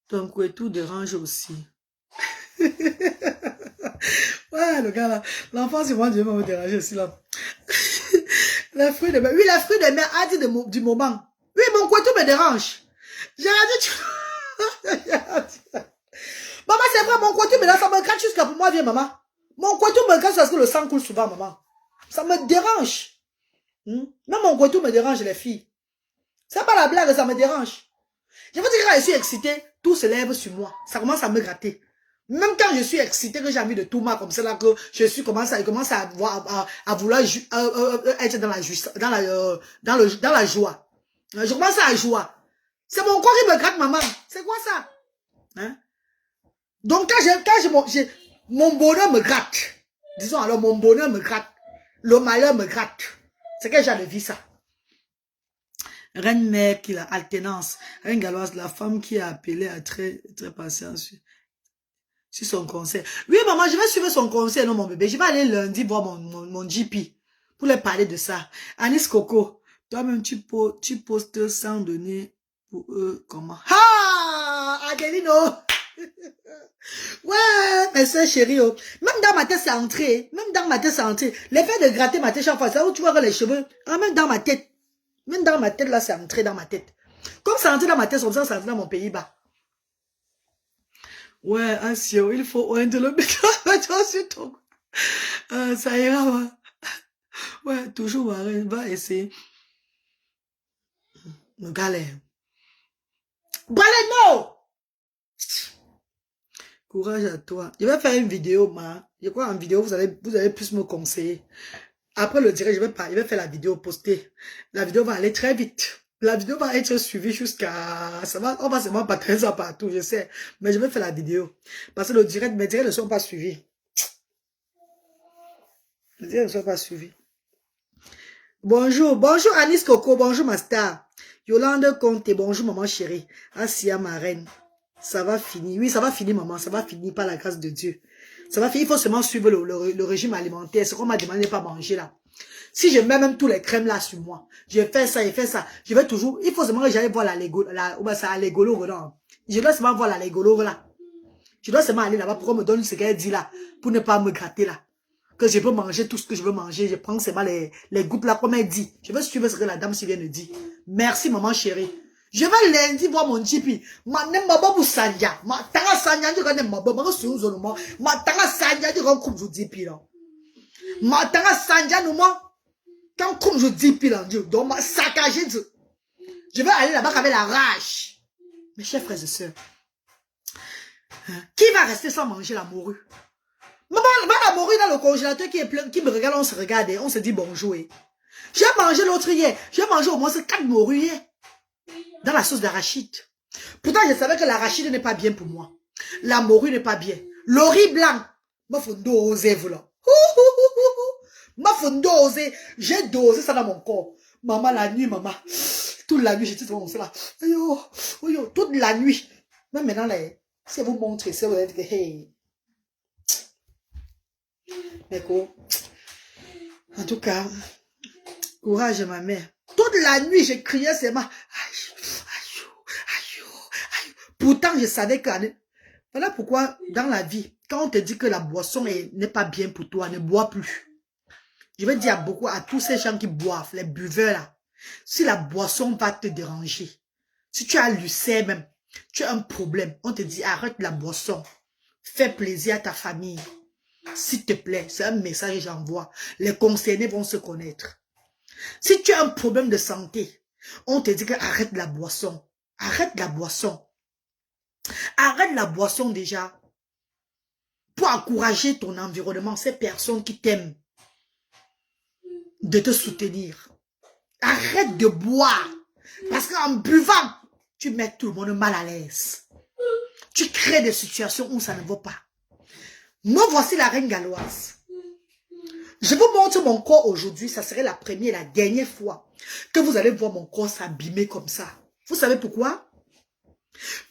ton couetou dérange aussi. Ouais, le gars là, l'enfant c'est moi, Dieu va me déranger aussi là. Les fruits de mer. Oui, les fruits de mer a dit du moment. Oui, mon couetou me dérange. J'ai dit, maman, c'est vrai, mon couetou me dérange, ça me gratte jusqu'à pour moi, viens, maman. Mon couetou me gratte parce que le sang coule souvent, maman. Ça me dérange. Même mon couetou me dérange, les filles. C'est pas la blague, ça me dérange. Je vous dis que quand je suis excitée, tout se lève sur moi. Ça commence à me gratter. Même quand je suis excitée, que j'ai envie de tout mal comme ça, là, que je commence à vouloir être dans la joie. Je commence à jouer. C'est mon corps qui me gratte, maman. C'est quoi ça? Hein? Donc, quand mon bonheur me gratte, Disons alors, mon bonheur me gratte. Le malheur me gratte. C'est quel genre de vie ça? Reine mère qui la alternance. Reine Galoise, la femme qui a appelé à très patient sur son conseil. Oui, maman, je vais suivre son conseil, non, mon bébé. Je vais aller lundi voir mon GP pour leur parler de ça. Anis Coco, toi-même, tu postes sans donner pour eux comment? Ah! Adelino! Ouais, mes soeurs chéries, oh. Même dans ma tête, c'est entré. Même dans ma tête, c'est entré. L'effet de gratter ma tête chaque fois, c'est où tu vois les cheveux. Ah, même dans ma tête. Même dans ma tête, là, c'est entré dans ma tête. Comme c'est entré dans ma tête, comme ça, c'est entré dans mon pays-bas. Ouais, Asio, il faut oindre le métro sur ton... ça ira, ouais. Ouais, toujours, ouais, va essayer. Me galère. Baleno! Courage à toi. Je vais faire une vidéo, ma. Je crois en vidéo, vous allez plus me conseiller. Après le direct, je vais faire la vidéo postée. La vidéo va aller très vite. La vidéo va être suivie jusqu'à... on va seulement partager ça partout, je sais. Mais je vais faire la vidéo. Parce que le direct, mes directs ne sont pas suivis. Les directs ne sont pas suivis. Bonjour. Bonjour Anis Coco. Bonjour ma star. Yolande Conte. Bonjour maman chérie. Asia ma reine. Ça va finir. Oui, ça va finir maman. Ça va finir par la grâce de Dieu. Ça va finir. Il faut seulement suivre le régime alimentaire. Ce qu'on m'a demandé de ne pas manger là. Si je mets même tous les crèmes là sur moi, je fais ça, je vais toujours, il faut seulement que j'aille voir la légolo là. Je dois seulement voir la légolo là. Je dois seulement aller là-bas pour qu'on me donne ce qu'elle dit là, pour ne pas me gratter là. Que je peux manger tout ce que je veux manger, je prends seulement les gouttes là comme elle dit. Je vais suivre ce que la dame si vient de dire. Merci maman chérie. Je vais lundi voir mon GP. Ma nem maba bu sanya. Ma tanga sanya je connais maba. Ma su zo no ma tanga sanya je connais comme je dis pile. Ma tanga sanya no moi. Quand comme je dis pile en Dieu, donc ma saccagé. Je vais aller là-bas avec la rage. Mes chers frères et sœurs. Qui va rester sans manger la morue? Maman, la morue dans le congélateur qui est plein, qui me regarde, on se regarde et on se dit bonjour. J'ai mangé l'autre hier. J'ai mangé au moins 4 morues hier. Dans la sauce d'arachide. Pourtant, je savais que l'arachide n'est pas bien pour moi. La morue n'est pas bien. Le riz blanc. Ma faut doser, voilà. Ma faut doser. J'ai dosé ça dans mon corps. Maman, la nuit, maman. Toute la nuit, j'étais comme ça là. Toute la nuit. Même maintenant, là, si vous montrez ça, vous allez dire que, hey. Mais quoi? En tout cas, courage, ma mère. Toute la nuit, j'ai crié, c'est ma... Pourtant, je savais que... Voilà pourquoi, dans la vie, quand on te dit que la boisson n'est pas bien pour toi, ne bois plus. Je vais dire à tous ces gens qui boivent, les buveurs là, si la boisson va te déranger, si tu as l'ulcère même, tu as un problème, on te dit arrête la boisson, fais plaisir à ta famille. S'il te plaît, c'est un message que j'envoie. Les concernés vont se connaître. Si tu as un problème de santé, on te dit que arrête la boisson. Arrête la boisson. Arrête la boisson déjà. Pour encourager ton environnement, ces personnes qui t'aiment, de te soutenir. Arrête de boire. Parce qu'en buvant, tu mets tout le monde mal à l'aise. Tu crées des situations où ça ne va pas. Moi, voici la reine galloise. Je vous montre mon corps aujourd'hui. Ça serait la première et la dernière fois que vous allez voir mon corps s'abîmer comme ça. Vous savez pourquoi?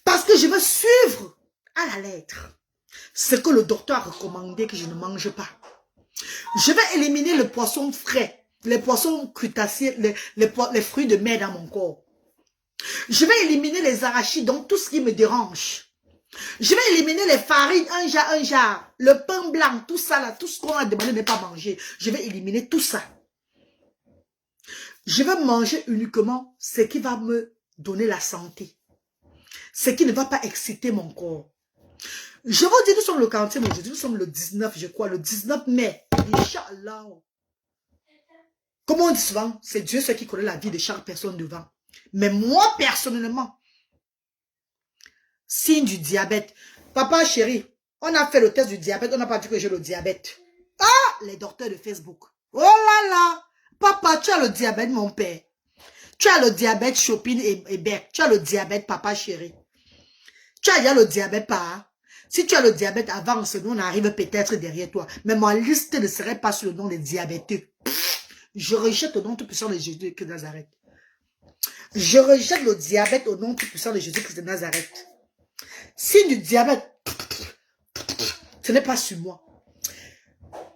Parce que je veux suivre à la lettre ce que le docteur a recommandé que je ne mange pas. Je vais éliminer le poisson frais, les poissons crustacés, les fruits de mer dans mon corps. Je vais éliminer les arachides, donc tout ce qui me dérange. Je vais éliminer les farines, un jar, le pain blanc, tout ça là, tout ce qu'on a demandé de ne pas manger. Je vais éliminer tout ça. Je vais manger uniquement ce qui va me donner la santé. Ce qui ne va pas exciter mon corps. Je vous dis, nous sommes le 40e aujourd'hui, nous sommes le 19, je crois, le 19 mai. Inch'Allah. Comme on dit souvent, c'est Dieu seul qui connaît la vie de chaque personne devant. Mais moi, personnellement, signe du diabète. Papa chéri, on a fait le test du diabète, on n'a pas vu que j'ai le diabète. Ah, les docteurs de Facebook. Oh là là. Papa, tu as le diabète, mon père. Tu as le diabète shopping et bec. Tu as le diabète, papa chéri. Tu as déjà le diabète, pas. Si tu as le diabète, avance, nous on arrive peut-être derrière toi. Mais ma liste ne serait pas sur le nom des diabétiques. Je rejette au nom tout puissant de Jésus-Christ de Nazareth. Je rejette le diabète au nom tout puissant de Jésus-Christ de Nazareth. Signe du diabète, ce n'est pas sur moi.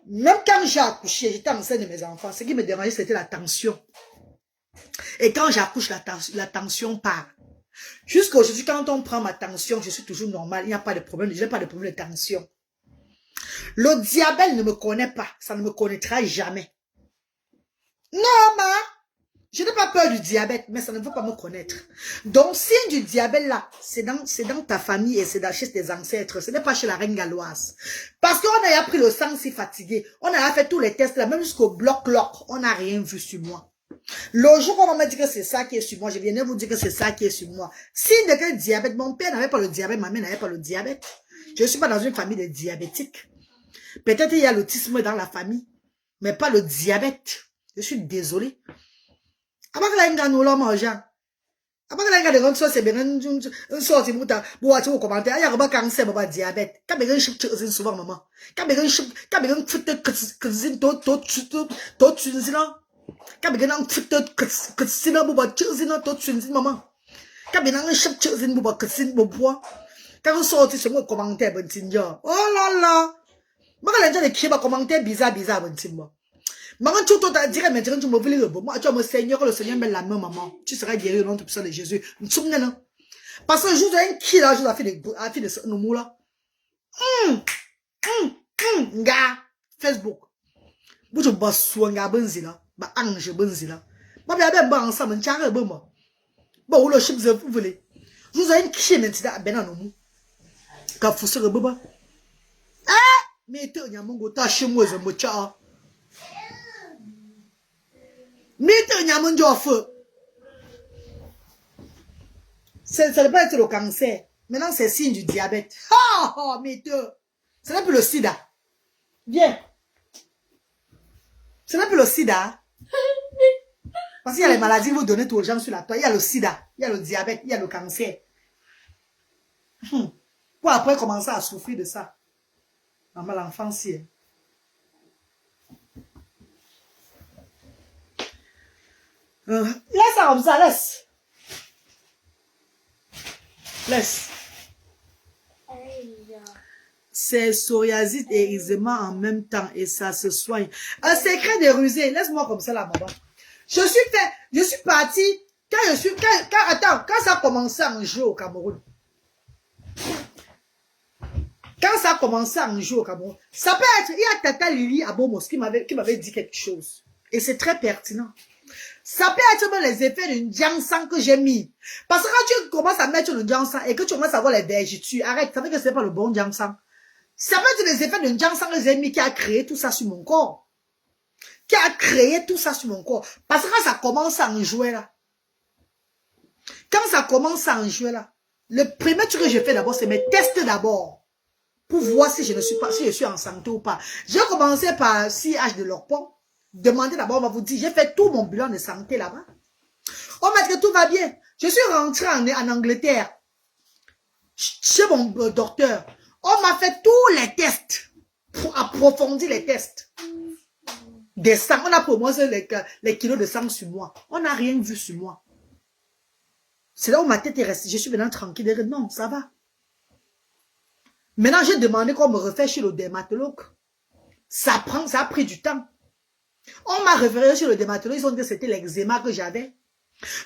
Même quand j'ai accouché, j'étais enceinte de mes enfants, ce qui me dérangeait, c'était la tension. Et quand j'accouche, la tension part. Jusqu'à aujourd'hui, quand on prend ma tension, je suis toujours normale, il n'y a pas de problème, je n'ai pas de problème de tension. Le diabète ne me connaît pas, ça ne me connaîtra jamais. Non, ma, je n'ai pas peur du diabète, mais ça ne veut pas me connaître. Donc, signe du diabète là, c'est dans ta famille et c'est chez tes ancêtres. Ce n'est pas chez la reine galloise. Parce qu'on a pris le sang si fatigué. On a fait tous les tests là, même jusqu'au bloc-lock. On n'a rien vu sur moi. Le jour où on m'a dit que c'est ça qui est sur moi, je viens vous dire que c'est ça qui est sur moi. Signe de quel diabète? Mon père n'avait pas le diabète, ma mère n'avait pas le diabète. Je ne suis pas dans une famille de diabétiques. Peut-être il y a l'autisme dans la famille, mais pas le diabète. Je suis désolée. Après que l'un nous l'homme argent. Après que l'un de rendre ça, c'est bien un sort de mouta, pour avoir commentaire. Il y a un cancer, un diabète. Quand bien je souvent maman. Quand bien foute que quand bien que sinon pour battre sinon maman. Quand bien pour quand on sort sur mon commentaire bon tinja. Oh là là. Moi quand les gens écrivent des commentaires bizarre bon tinja. Maman, tu t'as dit, mais tu me voulais le bon. Moi, tu as mon Seigneur, le Seigneur met la main, maman. Tu seras guéri au nom de puissant de Jésus. Parce que je vous ai un qui là, je vous ai fait de nos mots là. Nga, Facebook. Vous je bosse sur nga benzi là. Ba ange benzi là. Ba bien ben ba ensemble, tiens, bon moi. Bon, le chip, vous voulez. Je vous ai un qui maintenant, ben à nos mots. Quand vous serez boba. Ah! Mais tu as mon gota chez moi, je me tcha. Ça ne peut pas être le cancer. Maintenant, c'est signe du diabète. Oh, ce n'est plus le sida. Viens. Ce n'est plus le sida. Parce qu'il y a les maladies que vous donnez aux gens sur la toile. Il y a le sida, il y a le diabète, il y a le cancer. Pour après commencer à souffrir de ça. Dans l'enfance. Laisse ça comme ça, laisse. Laisse. C'est psoriasis et eczéma en même temps et ça se soigne. Un secret de rusé. Laisse-moi comme ça là, maman. Je suis partie. Quand ça a commencé en jeu au Cameroun. Quand ça a commencé en jeu au Cameroun. Ça peut être, il y a Tata Lily à Bomos qui m'avait dit quelque chose. Et c'est très pertinent. Ça peut être même les effets d'une Jiangshan que j'ai mis. Parce que quand tu commences à mettre le Jiangshan et que tu commences à voir les vergetures, arrête, ça veut dire que c'est pas le bon Jiangshan. Ça peut être les effets d'une Jiangshan que j'ai mis qui a créé tout ça sur mon corps. Qui a créé tout ça sur mon corps. Parce que quand ça commence à en jouer là. Quand ça commence à en jouer là. Le premier truc que je fais d'abord, c'est mes tests d'abord. Pour voir si je suis en santé ou pas. J'ai commencé par CH de l'Orpont. Demandez d'abord, on va vous dire, j'ai fait tout mon bilan de santé là-bas. On m'a dit que tout va bien. Je suis rentré en Angleterre, chez mon docteur. On m'a fait tous les tests, pour approfondir les tests. Des sangs, on a pour moi les kilos de sang sur moi. On n'a rien vu sur moi. C'est là où ma tête est restée. Je suis maintenant tranquille. Non, ça va. Maintenant, j'ai demandé qu'on me refait chez le dermatologue. Ça a pris du temps. On m'a référé sur le dermatologue, ils ont dit que c'était l'eczéma que j'avais.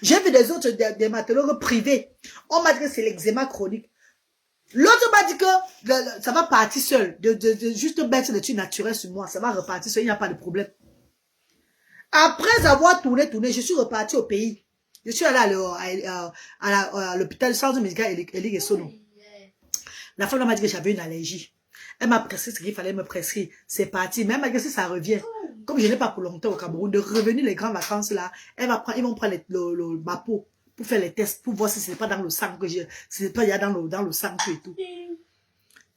J'ai vu des autres dermatologues privés. On m'a dit que c'est l'eczéma chronique. L'autre m'a dit que ça va partir seul. Juste mettre des trucs naturels sur moi. Ça va repartir seul, il n'y a pas de problème. Après avoir tourné, je suis reparti au pays. Je suis allé à l'hôpital centre médical Elie Gessono. La femme m'a dit que j'avais une allergie. Elle m'a prescrit ce qu'il fallait me prescrire. C'est parti. Même malgré si ça revient. Comme je n'ai pas pour longtemps au Cameroun, de revenir les grandes vacances là, ils vont prendre ma peau pour faire les tests, pour voir si ce n'est pas dans le sang que j'ai, si c'est pas il y a dans le sang et tout.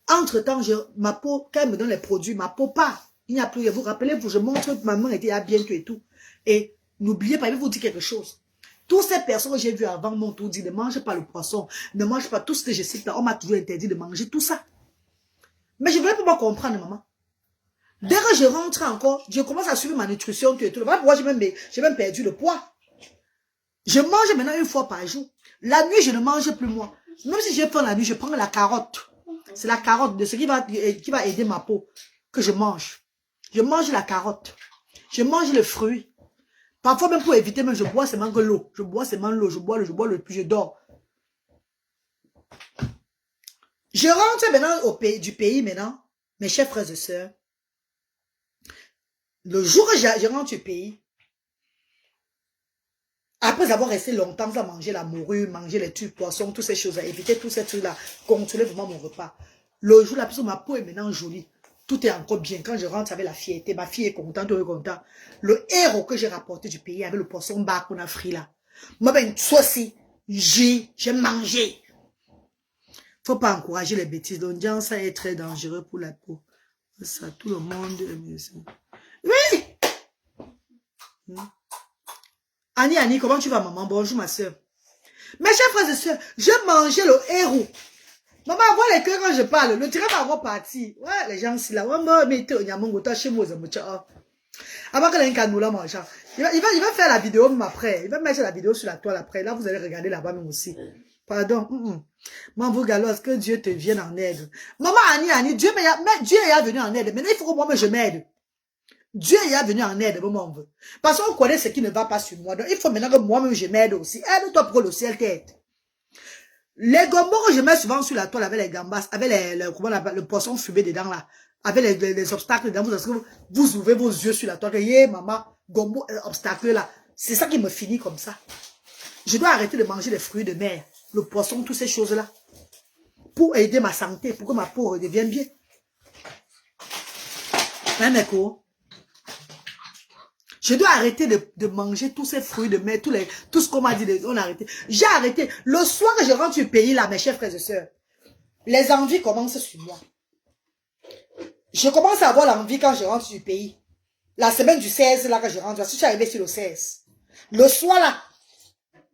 Entre temps, ma peau, quand elle me donne les produits, ma peau part. Il n'y a plus, vous rappelez, je montre que ma main était à bientôt et tout. Et n'oubliez pas, je vais vous dire quelque chose. Toutes ces personnes que j'ai vues avant m'ont tout dit, ne mange pas le poisson, ne mange pas tout ce que je cite là, on m'a toujours interdit de manger tout ça. Mais je ne voulais pas comprendre, maman. Dès que je rentre encore, je commence à suivre ma nutrition, tout et tout. Voilà pourquoi j'ai même perdu le poids. Je mange maintenant une fois par jour. La nuit, je ne mange plus moi. Même si j'ai faim la nuit, je prends la carotte. C'est la carotte de ce qui va aider ma peau que je mange. Je mange la carotte. Je mange le fruit. Parfois même pour éviter, même je bois seulement que l'eau. Je bois seulement l'eau. Je bois le puis je dors. Je rentre maintenant du pays maintenant. Mes chers frères et sœurs. Le jour où je rentre du pays, après avoir resté longtemps à manger la morue, manger les trucs, poissons, toutes ces choses-là, éviter tous ces trucs-là, contrôler vraiment mon repas. Le jour là, parce que ma peau est maintenant jolie. Tout est encore bien. Quand je rentre avec la fierté, ma fille est contente, tout est content. Le héros que j'ai rapporté du pays avec le poisson bar qu'on a frit là. Moi, ben, aussi, j'ai mangé. Faut pas encourager les bêtises. Donc, ça est très dangereux pour la peau. Ça, tout le monde aime ça. Oui! Annie, comment tu vas, maman? Bonjour, ma soeur. Mes chers frères et sœurs, je mangeais le héros. Maman, vois les cœurs quand je parle. Le train va avoir parti. Ouais, les gens, c'est là. Ouais, mais tu es chez moi, avant que l'un mange. Il va faire la vidéo même après. Il va mettre la vidéo sur la toile après. Là, vous allez regarder là-bas même aussi. Pardon. Maman, vous galos, que Dieu te vienne en aide. Maman, Annie, Dieu est venu en aide. Maintenant, il faut que moi, je m'aide. Dieu est venu en aide, bon, on veut. Parce qu'on connaît ce qui ne va pas sur moi. Donc, il faut maintenant que moi-même, je m'aide aussi. Aide-toi pour que le ciel t'aide. Les gombos que je mets souvent sur la toile avec les gambas, avec le poisson fumé dedans là, avec les obstacles dedans, vous ouvrez vos yeux sur la toile. Yeah, maman, gombo, obstacle là. C'est ça qui me finit comme ça. Je dois arrêter de manger les fruits de mer, le poisson, toutes ces choses-là. Pour aider ma santé, pour que ma peau redevienne bien. Hein, Meko? Je dois arrêter de manger tous ces fruits de mer, tout ce qu'on m'a dit, on a arrêté. J'ai arrêté. Le soir que je rentre du pays, là, mes chers frères et sœurs, les envies commencent sur moi. Je commence à avoir l'envie quand je rentre du pays. La semaine du 16, là, quand je rentre, je suis arrivé sur le 16. Le soir, là,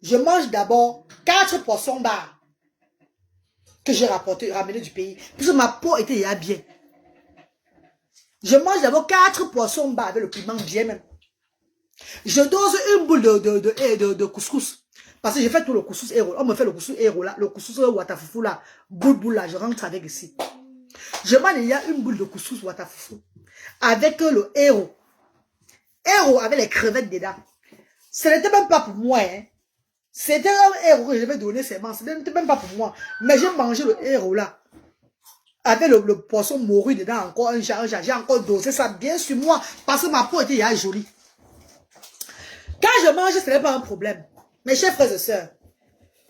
je mange d'abord 4 poissons bars que j'ai ramené du pays. Puisque ma peau était déjà bien. Je mange d'abord 4 poissons bars avec le piment bien même. Je dose une boule de couscous. Parce que j'ai fait tout le couscous héros. On me fait le couscous héros là. Le couscous watafoufou là. Boule là. Je rentre avec ici. Je mange il y a une boule de couscous watafoufou. Avec le héros. Héros avec les crevettes dedans. Ce n'était même pas pour moi. Hein. C'était un héros que je vais donner seulement. Ce n'était même pas pour moi. Mais j'ai mangé le héros là. Avec le poisson morue dedans. Encore un jar. J'ai encore dosé ça bien sur moi. Parce que ma peau était déjà jolie. Quand je mange, ce n'est pas un problème. Mes chers frères et sœurs,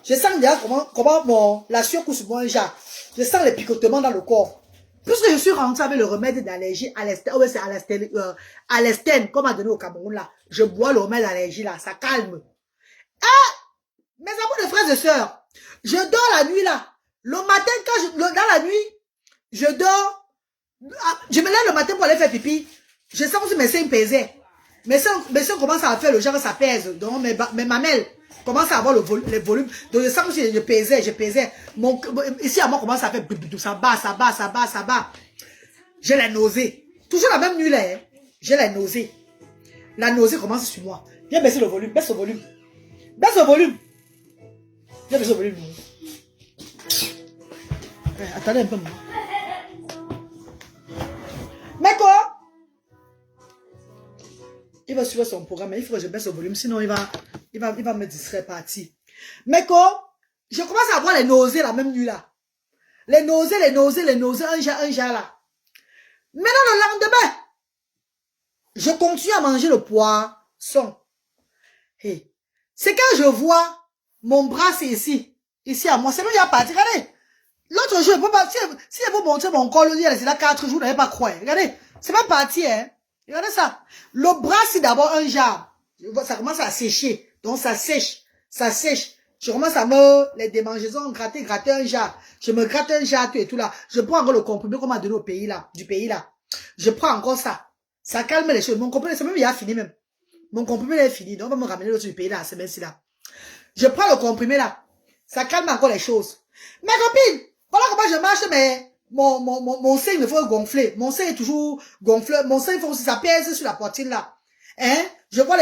je sens déjà comment la sueur coule sur moi un jar. Je sens les picotements dans le corps. Puisque je suis rentré avec le remède d'allergie à l'estène, comme on a donné au Cameroun là. Je bois le remède d'allergie là, ça calme. Ah! Mes amours de frères et sœurs, je dors la nuit là. Le matin, dans la nuit, je dors. Je me lève le matin pour aller faire pipi. Je sens que mes seins pesaient. Mes seins commencent à faire le genre, ça pèse. Donc, mes mamelles commencent à avoir les volumes. Donc, je sens que je pesais. Ici, à moi, commence à faire. Ça bat. J'ai la nausée. Toujours la même nuit là. Hein. J'ai la nausée. La nausée commence sur moi. Viens baisser le volume. Baisse le volume. Viens baisser le volume. Attendez un peu, moi. Mais quoi? Il va suivre son programme, mais il faut que je baisse le volume, sinon il va me distraire parti. Mais quoi? Je commence à avoir les nausées la même nuit là. Les nausées, un jar là. Maintenant le lendemain, je continue à manger le poisson. Hey. C'est quand je vois mon bras, c'est ici. Ici à moi, c'est même déjà parti. Regardez. L'autre jour, je peux pas, si je vous montrer mon corps, c'est là 4 jours, vous n'allez pas croire. Regardez, c'est pas parti, hein. Regardez ça. Le bras, c'est d'abord un jar. Ça commence à sécher. Donc, ça sèche. Je commence à les démangeaisons, gratter un jar. Je me gratte un jar, tout et tout là. Je prends encore le comprimé qu'on m'a donné du pays là. Je prends encore ça. Ça calme les choses. Mon comprimé, c'est même, il a fini même. Mon comprimé, il est fini. Donc, on va me ramener l'autre du pays là, la semaine-ci là. Je prends le comprimé là. Ça calme encore les choses. Mes copines, voilà comment je marche mon sein me fait gonfler. Mon sein est toujours gonflé. Mon sein, il faut aussi, ça pèse sur la poitrine là. Hein? Je vois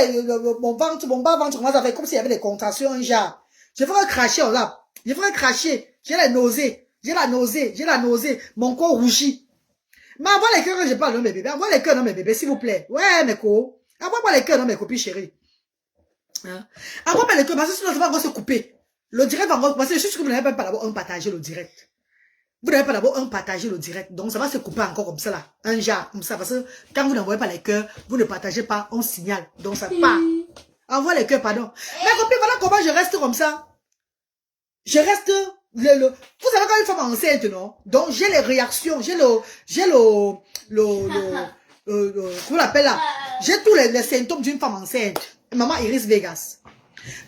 mon ventre, mon bas-ventre commence à faire comme s'il y avait des contractions, genre. Je ferai cracher, là. Je ferai cracher. J'ai la nausée. J'ai la nausée. Mon corps rougit. Mais envoie les cœurs quand je parle de mes bébés. Envoie les cœurs dans mes bébés, s'il vous plaît. Ouais, mes co. Envoie-moi les cœurs dans mes copines chéries. Hein? Envoie-moi les cœurs, parce que sinon, ça va encore se couper. Le direct va encore, parce que je suis sûr que vous n'avez pas d'abord un partager le direct. Vous n'avez pas d'abord un partager le direct. Donc, ça va se couper encore comme ça, là. Un genre, comme ça. Parce que quand vous n'envoyez pas les cœurs, vous ne partagez pas, on signale. Donc, ça part. Envoie les cœurs, pardon. Mais copine, voilà comment je reste comme ça. Je reste, vous savez quand une femme enceinte, non? Donc, j'ai les réactions, comment on l'appelle là? J'ai tous les symptômes d'une femme enceinte. Maman Iris Vegas.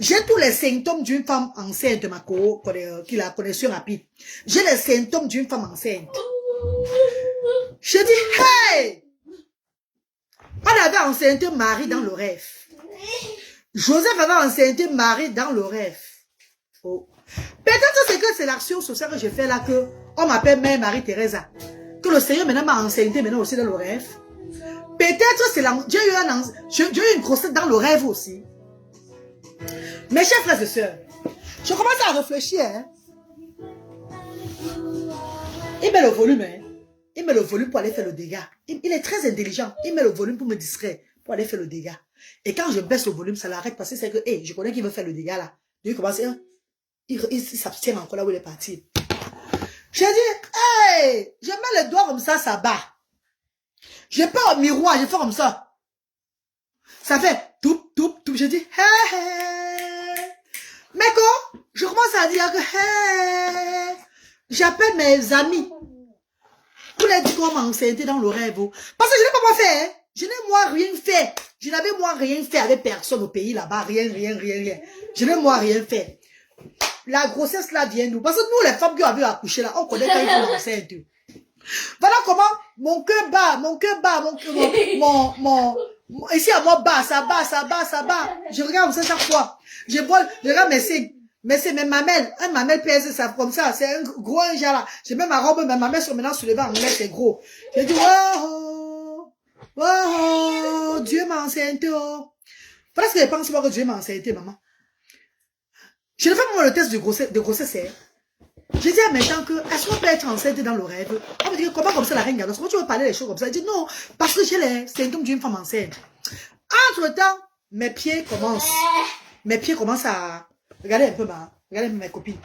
J'ai tous les symptômes d'une femme enceinte, ma qui la connexion rapide. J'ai les symptômes d'une femme enceinte. Je dis, hey! On avait enceinté Marie dans le rêve. Joseph avait enceinté Marie dans le rêve. Oh. Peut-être c'est l'action sociale que je fais là que on m'appelle Mère Marie-Thérèse. Que le Seigneur maintenant m'a enceinté maintenant aussi dans le rêve. Peut-être c'est j'ai eu une grossesse dans le rêve aussi. Mes chers frères et sœurs, je commence à réfléchir. Hein. Il met le volume. Hein. Il met le volume pour aller faire le dégât. Il est très intelligent. Il met le volume pour me distraire, pour aller faire le dégât. Et quand je baisse le volume, ça l'arrête parce que c'est que, hey, je connais qu'il veut faire le dégât là. Donc il commence, il s'abstient encore là où il est parti. J'ai dit, hey, je mets le doigt comme ça bat. Je pas au miroir, je fais comme ça. Ça fait tout. Je dis, hey. Mais quand je commence à dire que, hey, j'appelle mes amis. Pour les dire qu'on m'a enceinté dans le rêve. Parce que je n'ai pas moi fait. Hein. Je n'ai moi rien fait. Je n'avais moi rien fait avec personne au pays là-bas. Rien. Je n'ai moi rien fait. La grossesse là vient d'où? Parce que nous, les femmes qui avaient accouché là, on connaît quand ils sont enceintes. Voilà comment mon cœur bat, ici à moi bat, ça bat. Je regarde ça chaque fois. Je regarde mes signes. Mais c'est mes mamelles. Un mamelle pèse ça comme ça. C'est un gros genre là. J'ai même ma robe, mes mamelles sont maintenant sur le banc. C'est gros. J'ai dit, wow, Dieu m'a enceinté. Voilà ce que je pense pas que Dieu m'a enceinté, maman. Je ne fais pas le test de grossesse. Je dis à mes gens que, est-ce qu'on peut être enceinte dans le rêve? On me dit, comment comme ça la reine Gardos? Comment tu veux parler des choses comme ça? Je dis, non, parce que j'ai les symptômes d'une femme enceinte. Entre-temps, mes pieds commencent à... Regardez un peu mes copines.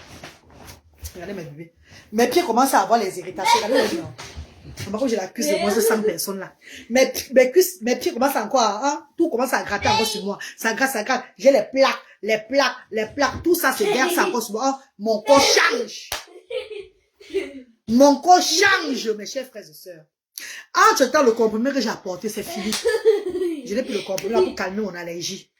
Regardez mes bébés. Mes pieds commencent à avoir les irritations. Regardez les gens. Par contre, j'ai la cuisse de moins de 100 personnes là. Mes pieds commencent encore à... tout commence à gratter encore sur moi. Ça gratte. J'ai les plaques. Tout ça se verse encore sur moi. Mon corps change. Mon corps change, mes chers frères et sœurs. Entre-temps, le comprimé que j'ai apporté, c'est fini. Je n'ai plus le comprimé là pour calmer mon allergie.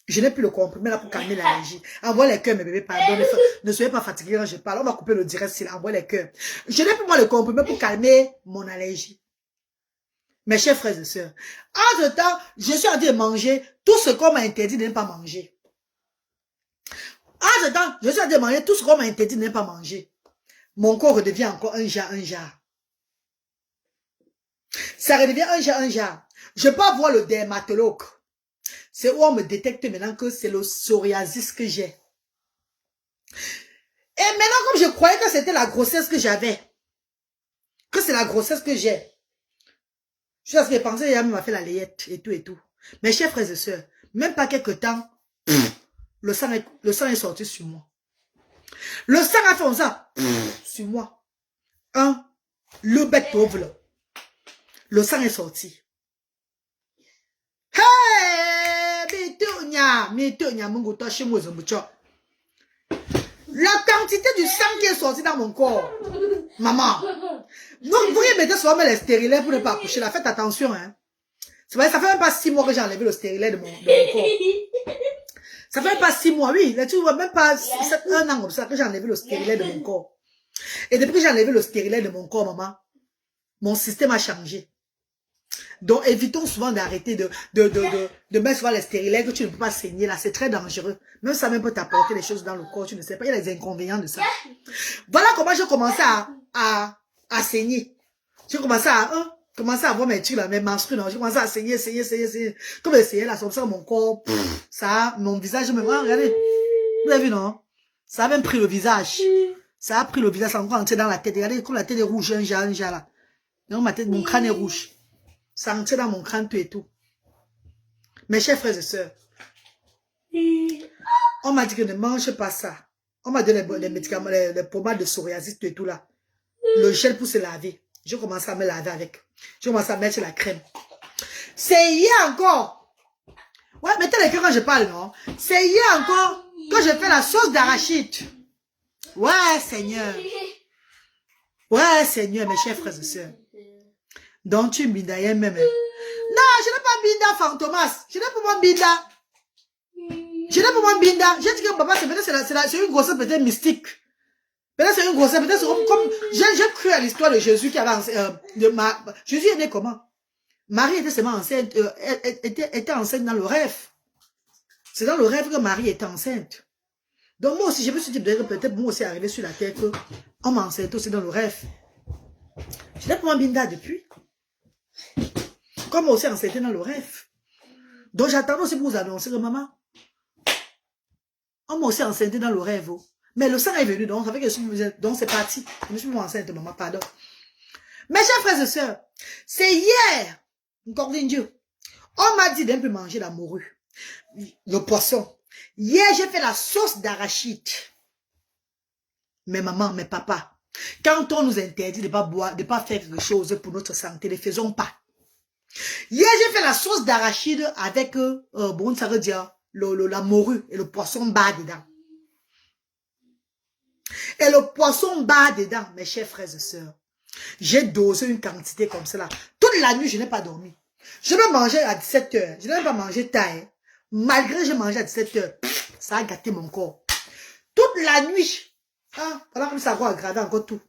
Je n'ai plus le comprimé là pour calmer l'allergie. Envoie les cœurs, mes bébés, pardon. Ne soyez pas fatigués quand je parle. On va couper le direct s'il envoie les cœurs. Je n'ai plus moi le comprimé pour calmer mon allergie. Mes chers frères et sœurs. Entre-temps, je suis en train de manger tout ce qu'on m'a interdit de ne pas manger. Entre-temps, je suis en train de manger tout ce qu'on m'a interdit de ne pas manger. Mon corps redevient encore un jar. Ça redevient un jar. Je peux avoir le dermatologue. C'est où on me détecte maintenant que c'est le psoriasis que j'ai. Et maintenant, comme je croyais que c'était la grossesse que j'avais, que c'est la grossesse que j'ai, je suis à ce que j'ai pensé, il m'a fait la layette et tout. Mes chers frères et sœurs, même pas quelques temps, le sang est sorti sur moi. Le sang a fait ça sur moi. Le bec pauvre là. Le sang est sorti. La quantité du sang qui est sorti dans mon corps. Maman. Donc, vous voyez, mettez souvent les stérilet pour ne pas accoucher. Faites attention, hein. Ça fait même pas 6 mois que j'ai enlevé le stérilet de mon corps. Ça fait même pas 6 mois, oui. Tu vois, même pas 1 an comme ça que j'ai enlevé le stérilet de mon corps. Et depuis que j'ai enlevé le stérilet de mon corps, maman, mon système a changé. Donc, évitons souvent d'arrêter de mettre souvent les stérilet que tu ne peux pas saigner là. C'est très dangereux. Même ça même peut t'apporter des choses dans le corps. Tu ne sais pas. Il y a des inconvénients de ça. Voilà comment j'ai commencé à saigner. J'ai commencé à avoir mes trucs là, mes menstrues. J'ai commencé à saigner. Comme essayer là, comme ça, mon corps, ça, mon visage, même, regardez. Vous avez vu, non? Ça a même pris le visage. Ça a pris le visage, ça a encore entré dans la tête. Regardez, comme la tête est rouge, un jar là. Donc, ma tête, mon crâne est rouge. Ça entré dans mon crâne, tout et tout. Mes chers frères et sœurs, on m'a dit que ne mange pas ça. On m'a donné les médicaments, les pommades de psoriasis, tout et tout là. Le gel pour se laver. J'ai commencé à me laver avec. J'ai commencé à mettre la crème. C'est hier encore. Ouais, mettez les cœurs quand je parle, non? C'est hier encore que j'ai fait la sauce d'arachide. Ouais, Seigneur. Ouais, Seigneur, mes chers frères et sœurs. Donc, tu binda même. Non, je n'ai pas binda, Fantomas. Je n'ai pas mon binda. Je n'ai pas mon binda. J'ai dit que papa, c'est une grossesse peut-être mystique. Peut-être c'est une grossesse, peut-être comme j'ai cru à l'histoire de Jésus qui avait Jésus est né comment? Marie était seulement enceinte, était enceinte dans le rêve. C'est dans le rêve que Marie était enceinte. Donc moi aussi, je me suis dit peut-être moi aussi arrivé sur la terre que on m'a enceinte aussi dans le rêve. Je n'ai pas mon binda depuis. Comme moi aussi enceinte dans le rêve. Donc j'attends aussi pour vous annoncer que maman, on m'a aussi enceinte dans le rêve. Mais le sang est venu, donc ça fait que donc c'est parti. Je me suis enceinte, maman, pardon. Mes chers frères et sœurs, c'est hier, encore Dieu, on m'a dit d'un peu manger la morue, le poisson. Hier, j'ai fait la sauce d'arachide. Mais maman, mes papas, quand on nous interdit de ne pas boire, de ne pas faire quelque chose pour notre santé, ne faisons pas. Hier, j'ai fait la sauce d'arachide avec, bon, ça veut dire, la morue et le poisson bas dedans. Et le poisson bas dedans, mes chers frères et sœurs. J'ai dosé une quantité comme cela. Toute la nuit, je n'ai pas dormi. Je vais manger à 17 h. Je n'ai pas mangé tard. Malgré que j'ai mangé à 17 h, ça a gâté mon corps. Toute la nuit. Ah, voilà comme ça va aggraver encore tout.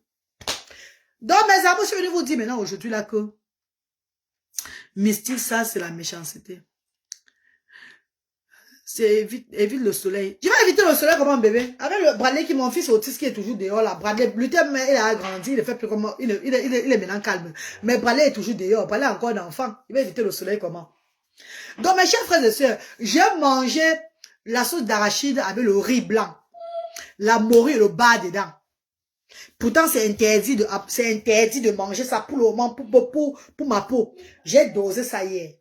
Donc, mes amis, je suis venu vous dire maintenant aujourd'hui là que mystique, ça, c'est la méchanceté. C'est évite le soleil. Je vais éviter le soleil comme un bébé. Avec le Bradley qui mon fils autiste qui est toujours dehors là. Bradley, lui, il a grandi, il fait plus comme il est maintenant calme. Mais Bradley est toujours dehors. Bradley est encore un enfant. Il va éviter le soleil comment? Donc mes chers frères et sœurs, j'ai mangé la sauce d'arachide avec le riz blanc, la morue et le bas dedans. Pourtant c'est interdit de manger ça pour le moment pour ma peau. J'ai dosé ça hier.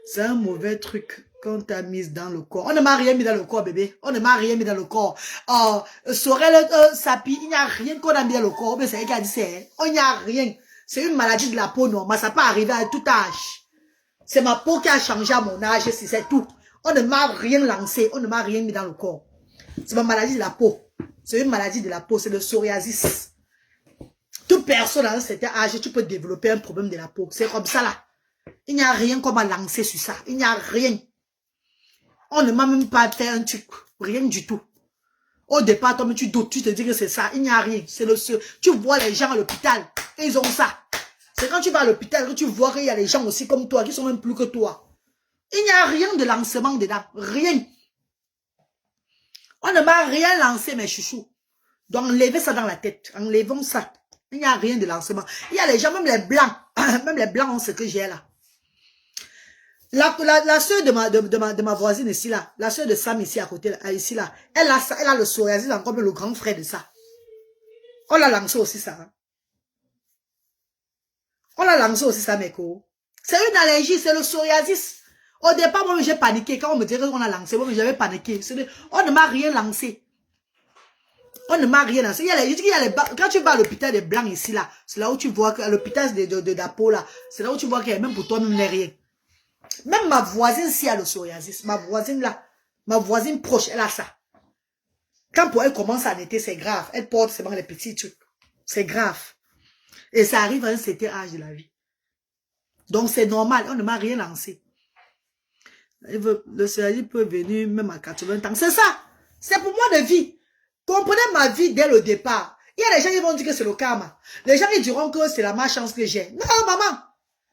C'est un mauvais truc qu'on t'a mis dans le corps. On ne m'a rien mis dans le corps, bébé. On ne m'a rien mis dans le corps. Sorel, Sapi, il n'y a rien qu'on a mis dans le corps. Mais c'est elle qui a dit c'est. Il n'y a rien. C'est une maladie de la peau normale. Ça peut arriver à tout âge. C'est ma peau qui a changé à mon âge. C'est tout. On ne m'a rien lancé. On ne m'a rien mis dans le corps. C'est ma maladie de la peau. C'est une maladie de la peau. C'est le psoriasis. Toute personne à un certain âge, tu peux développer un problème de la peau. C'est comme ça là. Il n'y a rien qu'on m'a lancé sur ça. Il n'y a rien. On ne m'a même pas fait un truc. Rien du tout. Au départ, toi, tu doutes. Tu te dis que c'est ça. Il n'y a rien. C'est le seul. Tu vois les gens à l'hôpital. Ils ont ça. C'est quand tu vas à l'hôpital que tu vois qu'il y a des gens aussi comme toi qui sont même plus que toi. Il n'y a rien de lancement dedans. Rien. On ne m'a rien lancé, mes chouchous. Donc, enlevez ça dans la tête. Enlevons ça. Il n'y a rien de lancement. Il y a les gens, même les blancs. Même les blancs ont ce que j'ai là. La soeur de ma voisine ici là, la soeur de Sam ici à côté, ici là, elle a le psoriasis encore le grand frère de ça. On l'a lancé aussi ça. Hein? On l'a lancé aussi ça, mes co. C'est une allergie, c'est le psoriasis. Au départ, moi j'ai paniqué. Quand on me dirait qu'on a lancé, moi j'avais paniqué. On ne m'a rien lancé. On ne m'a rien lancé. Quand tu vas à l'hôpital des blancs ici là, c'est là où tu vois qu'à l'hôpital de la peau là, c'est là où tu vois qu'il y a même pour toi même rien. Même ma voisine si a le psoriasis, ma voisine là, ma voisine proche, elle a ça. Quand pour elle commence à l'été, c'est grave. Elle porte seulement les petits trucs. C'est grave. Et ça arrive à un certain âge de la vie. Donc c'est normal, on ne m'a rien lancé. Le psoriasis peut venir même à 80 ans. C'est ça. C'est pour moi de vie. Comprenez ma vie dès le départ. Il y a des gens qui vont dire que c'est le karma. Les gens ils diront que c'est la malchance que j'ai. Non, maman.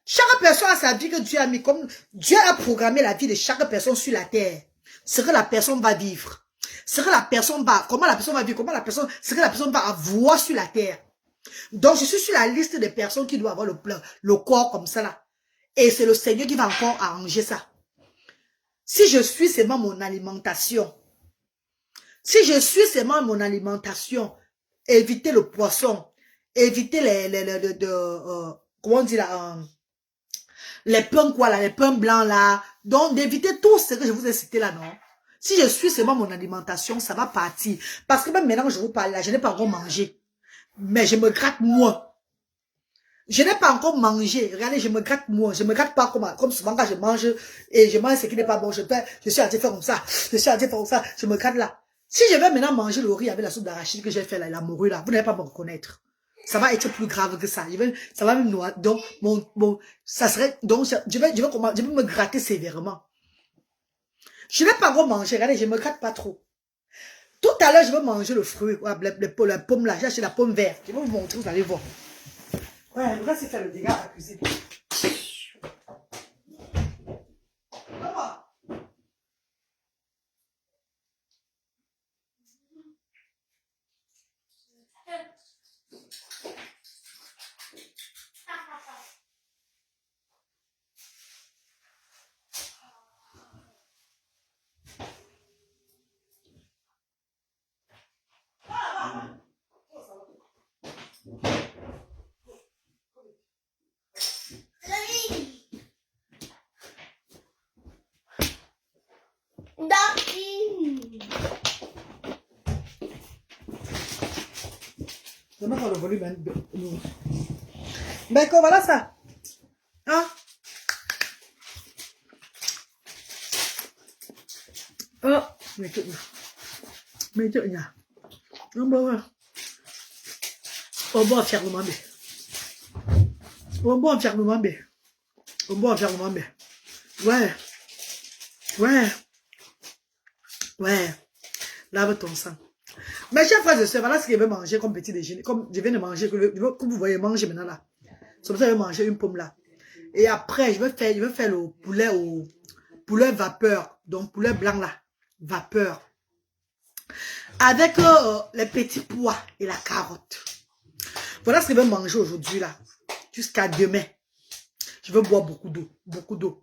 Chaque personne a sa vie que Dieu a mis, comme Dieu a programmé la vie de chaque personne sur la terre. Ce que la personne va vivre. Ce que la personne va, comment la personne va vivre, ce que la personne va avoir sur la terre. Donc, je suis sur la liste des personnes qui doivent avoir le corps comme ça là. Et c'est le Seigneur qui va encore arranger ça. Si je suis seulement mon alimentation, éviter le poisson, éviter comment on dit là, les pains quoi là, les pains blancs là, donc d'éviter tout ce que je vous ai cité là, non? Si je suis seulement mon alimentation, ça va partir. Parce que même maintenant que je vous parle là, je n'ai pas encore mangé. Mais je me gratte moins. Je n'ai pas encore mangé. Regardez, je me gratte moins. Je me gratte pas comme souvent quand je mange et je mange ce qui n'est pas bon. Je suis en train de faire comme ça. Je suis en train de faire comme ça. Je me gratte là. Si je vais maintenant manger le riz avec la soupe d'arachide que j'ai fait là, la morue là, vous n'allez pas me reconnaître. Ça va être plus grave que ça. Ça va même noyer. Donc, ça serait, donc, je vais me gratter sévèrement. Je n'ai pas encore mangé. Regardez, je me gratte pas trop. Tout à l'heure, je vais manger le fruit, la pomme là. J'ai acheté la pomme verte. Je vais vous montrer, vous allez voir. Ouais, on va se faire le dégât à la cuisine. Je vais mettre le volume. Ben, voilà ça. Hein? Oh, mais tout. On va faire le mambe. Ouais. Lave ton sang. Mes chers frères et sœurs, voilà ce que je vais manger comme petit déjeuner. Comme je viens de manger, que vous voyez manger maintenant là. C'est pour ça que je vais manger une pomme là. Et après, je vais faire le poulet vapeur. Donc, poulet blanc là. Vapeur. Avec les petits pois et la carotte. Voilà ce que je vais manger aujourd'hui là. Jusqu'à demain. Je vais boire beaucoup d'eau. Beaucoup d'eau.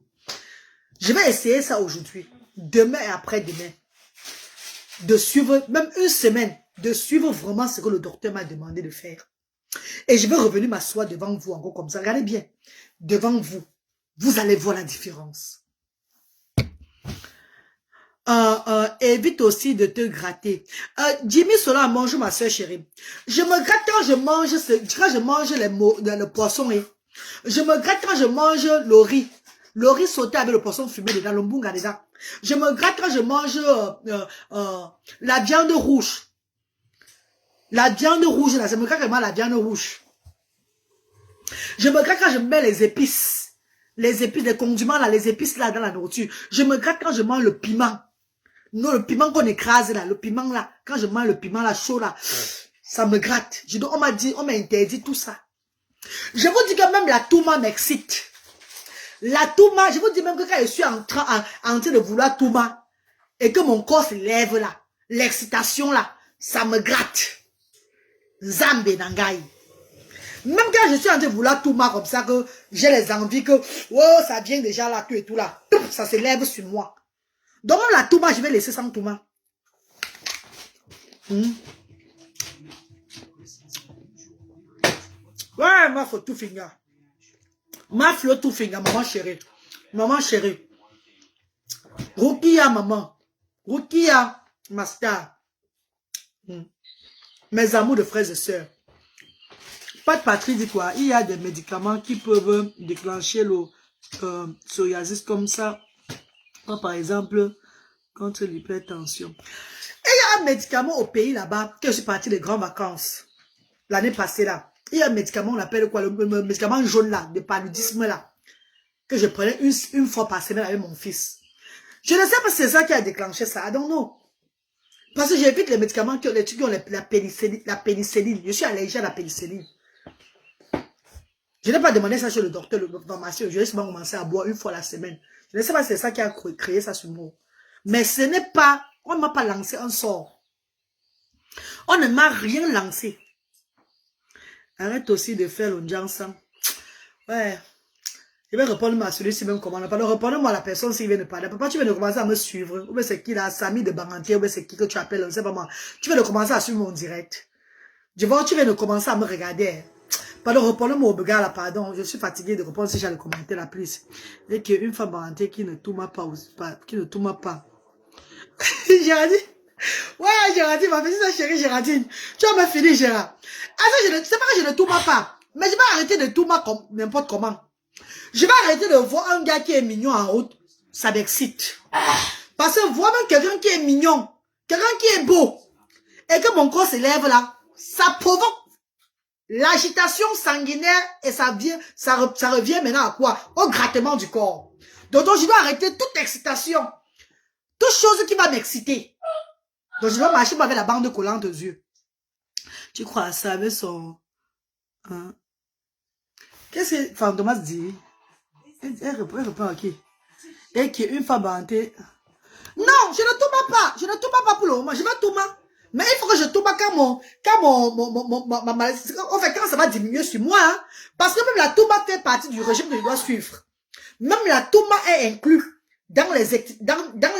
Je vais essayer ça aujourd'hui. Demain et après-demain. De suivre, même une semaine, de suivre vraiment ce que le docteur m'a demandé de faire. Et je vais revenir m'asseoir devant vous encore comme ça. Regardez bien. Devant vous. Vous allez voir la différence. Évite aussi de te gratter. Jimmy Sola, bonjour ma soeur chérie. Je me gratte quand je mange le poisson. Je me gratte quand je mange le riz. Le riz sauté avec le poisson fumé dedans, le mbunga dedans. Je me gratte quand je mange la viande rouge. La viande rouge, là, je me gratte vraiment la viande rouge. Je me gratte quand je mets les épices. Les épices, les condiments, là, les épices là dans la nourriture. Je me gratte quand je mange le piment. Non, le piment qu'on écrase là, le piment là. Quand je mange le piment là, chaud là, ça me gratte. On m'a interdit tout ça. Je vous dis que même la touma m'excite. La touma, je vous dis même que quand je suis en train de vouloir touma, et que mon corps se lève là, l'excitation là, ça me gratte. Zambe Nangai. Même quand je suis en train de vouloir touma comme ça, que j'ai les envies que, oh, ça vient déjà là, tout et tout là, ça se lève sur moi. Donc la touma, je vais laisser sans touma. Ouais, ma faut tout finir. Ma flot tout finir, maman chérie. Maman chérie. Rukia, maman. Rukia, ma star. Mes amours de frères et sœurs. Pas de patrie dit quoi? Il y a des médicaments qui peuvent déclencher le psoriasis comme ça. Comme par exemple, contre l'hypertension. Et il y a un médicament au pays là-bas que je suis partie de grandes vacances. L'année passée là. Il y a un médicament, on appelle quoi? Le médicament jaune là, de paludisme là. Que je prenais une fois par semaine avec mon fils. Je ne sais pas si c'est ça qui a déclenché ça. I don't know. Parce que j'évite les médicaments qui ont la pénicilline. Je suis allergique à la pénicilline. Je n'ai pas demandé ça chez le docteur, le pharmacien. Je vais seulement commencer à boire une fois la semaine. Je ne sais pas si c'est ça qui a créé ça sur moi. Mais ce n'est pas, on ne m'a pas lancé un sort. On ne m'a rien lancé. Arrête aussi de faire l'audience. Ouais. Je vais répondre à celui-ci même comment. Pardon, répondez-moi à la personne s'il vient de parler. Papa, tu viens de commencer à me suivre. Ou bien c'est qui là, Samy de Bangantier, ou bien c'est qui que tu appelles, on ne sait pas moi. Tu viens de commencer à suivre mon direct. Je vois, tu viens de commencer à me regarder. Pardon, répondez-moi au gars là, pardon. Je suis fatigué de répondre si j'ai le commentaire la plus. Et qu'une femme Bangantier qui ne tourne pas, qui ne tourne pas. Géraldine. Ouais, Géraldine, ma petite chérie Géraldine. Tu vas me finir, Gérard. C'est pas que je ne tourne pas. Mais je vais arrêter de tourner comme n'importe comment. Je vais arrêter de voir un gars qui est mignon en route. Ça m'excite. Parce que voir même quelqu'un qui est mignon, quelqu'un qui est beau, et que mon corps s'élève là, ça provoque l'agitation sanguinaire et ça revient maintenant à quoi? Au grattement du corps. Donc je dois arrêter toute excitation. Toute chose qui va m'exciter. Donc je dois marcher avec la bande collante aux yeux. Tu crois à ça avec son... Hein? Qu'est-ce que Fantomas dit? Elle répond à qui? Et qui est une femme hantée. Non, je ne tourne pas. Je ne tourne pas pour le moment. Je vais tourner. Mais il faut que je tourne quand quand ça va diminuer sur moi. Hein? Parce que même la tourma fait partie du régime que je dois suivre. Même la tourma est inclue dans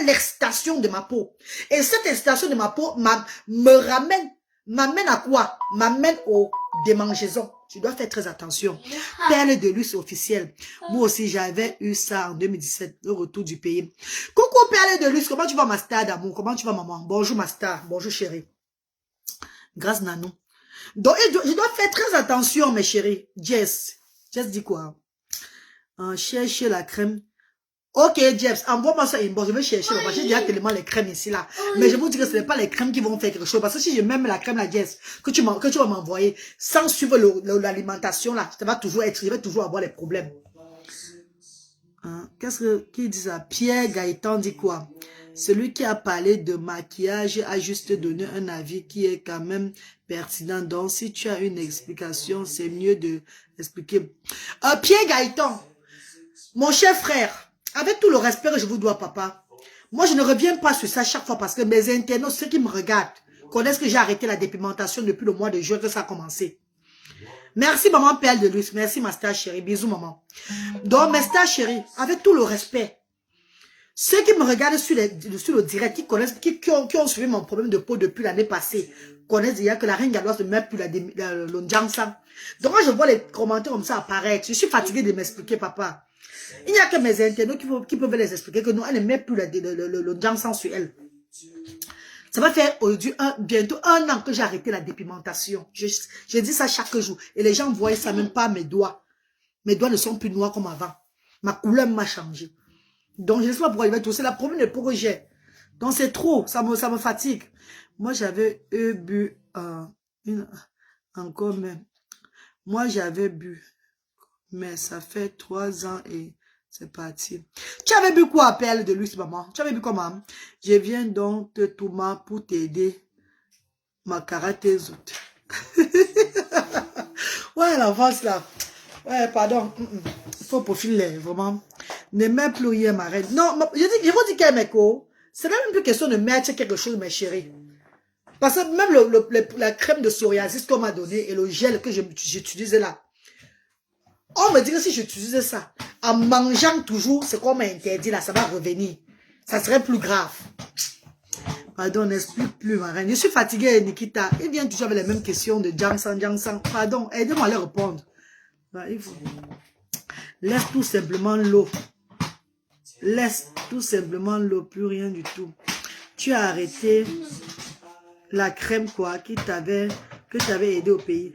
l'excitation de ma peau. Et cette excitation de ma peau m'amène à quoi? M'amène au démangeaison. Tu dois faire très attention. Perle de luxe officielle. Moi aussi, j'avais eu ça en 2017, le retour du pays. Coucou Perle de luxe, comment tu vas ma star d'amour? Comment tu vas maman? Bonjour ma star, bonjour chérie. Grâce Nanou. Donc, je dois faire très attention mes chéris. Jess dit quoi? Chercher la crème. Ok, Jeff, envoie-moi ça inbox, je vais chercher. J'ai déjà tellement les crèmes ici, là. Mais je vous dis que ce n'est pas les crèmes qui vont faire quelque chose. Parce que si je mets la crème, la Jeff, que tu vas m'envoyer, sans suivre l'alimentation, là, ça va toujours être, je vais toujours avoir les problèmes. Hein? Qui dit ça? Pierre Gaëtan dit quoi? Celui qui a parlé de maquillage a juste donné un avis qui est quand même pertinent. Donc, si tu as une explication, c'est mieux de expliquer. Pierre Gaëtan, mon cher frère, avec tout le respect que je vous dois, papa, moi, je ne reviens pas sur ça chaque fois parce que mes internautes, ceux qui me regardent, connaissent que j'ai arrêté la dépigmentation depuis le mois de juin que ça a commencé. Merci, maman Perle de Luxe. Merci, ma star chérie. Bisous, maman. Donc, mes stars chérie, avec tout le respect, ceux qui me regardent sur le direct, qui connaissent, qui ont suivi mon problème de peau depuis l'année passée, connaissent déjà que la reine galloise ne met plus l'onjansan. Donc, moi, je vois les commentaires comme ça apparaître. Je suis fatiguée de m'expliquer, papa. Il n'y a que mes internautes qui peuvent les expliquer que non, elle ne met plus le jansan sur elle. Ça va faire bientôt 1 an que j'ai arrêté la dépigmentation. Je dis ça chaque jour. Et les gens voient ça même pas mes doigts. Mes doigts ne sont plus noirs comme avant. Ma couleur m'a changé. Donc je ne sais pas pourquoi je vais tousser. La première peau que j'ai. Donc c'est trop. Ça me fatigue. Moi j'avais bu encore même. Moi j'avais bu. Mais ça fait 3 ans et c'est parti. Tu avais bu quoi, Perle de luxe, maman? Tu avais bu comment? Je viens donc te tourner pour t'aider. Ma karaté zout. Ouais, l'avance là. Ouais, pardon. Il faut profiler, vraiment. Ne mets plus rien, ma reine. Non, je vous dis qu'elle m'écoute. C'est même plus question de mettre quelque chose, mes chéris. Parce que même la crème de psoriasis qu'on m'a donné et le gel que j'utilisais là. On me dit que si j'utilisais ça, en mangeant toujours ce qu'on m'a interdit là, ça va revenir. Ça serait plus grave. Pardon, n'explique plus, ma reine. Je suis fatiguée, Nikita. Il vient toujours avec les mêmes questions de Jansan. Pardon, aidez-moi à les répondre. Laisse tout simplement l'eau. Laisse tout simplement l'eau, plus rien du tout. Tu as arrêté la crème quoi, que t'avais aidé au pays.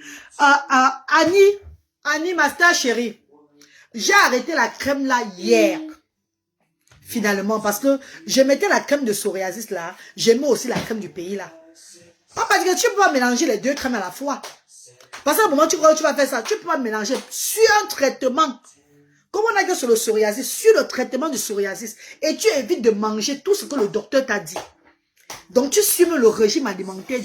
Annie, ma star chérie, j'ai arrêté la crème là hier. Finalement, parce que je mettais la crème de psoriasis là, j'aimais aussi la crème du pays là. On m'a dit que tu peux pas mélanger les deux crèmes à la fois. Parce qu'à un moment, tu crois que tu vas faire ça, tu peux pas mélanger sur un traitement. Comme on a dit sur le psoriasis, sur le traitement du psoriasis, et tu évites de manger tout ce que le docteur t'a dit. Donc, tu suis le régime alimentaire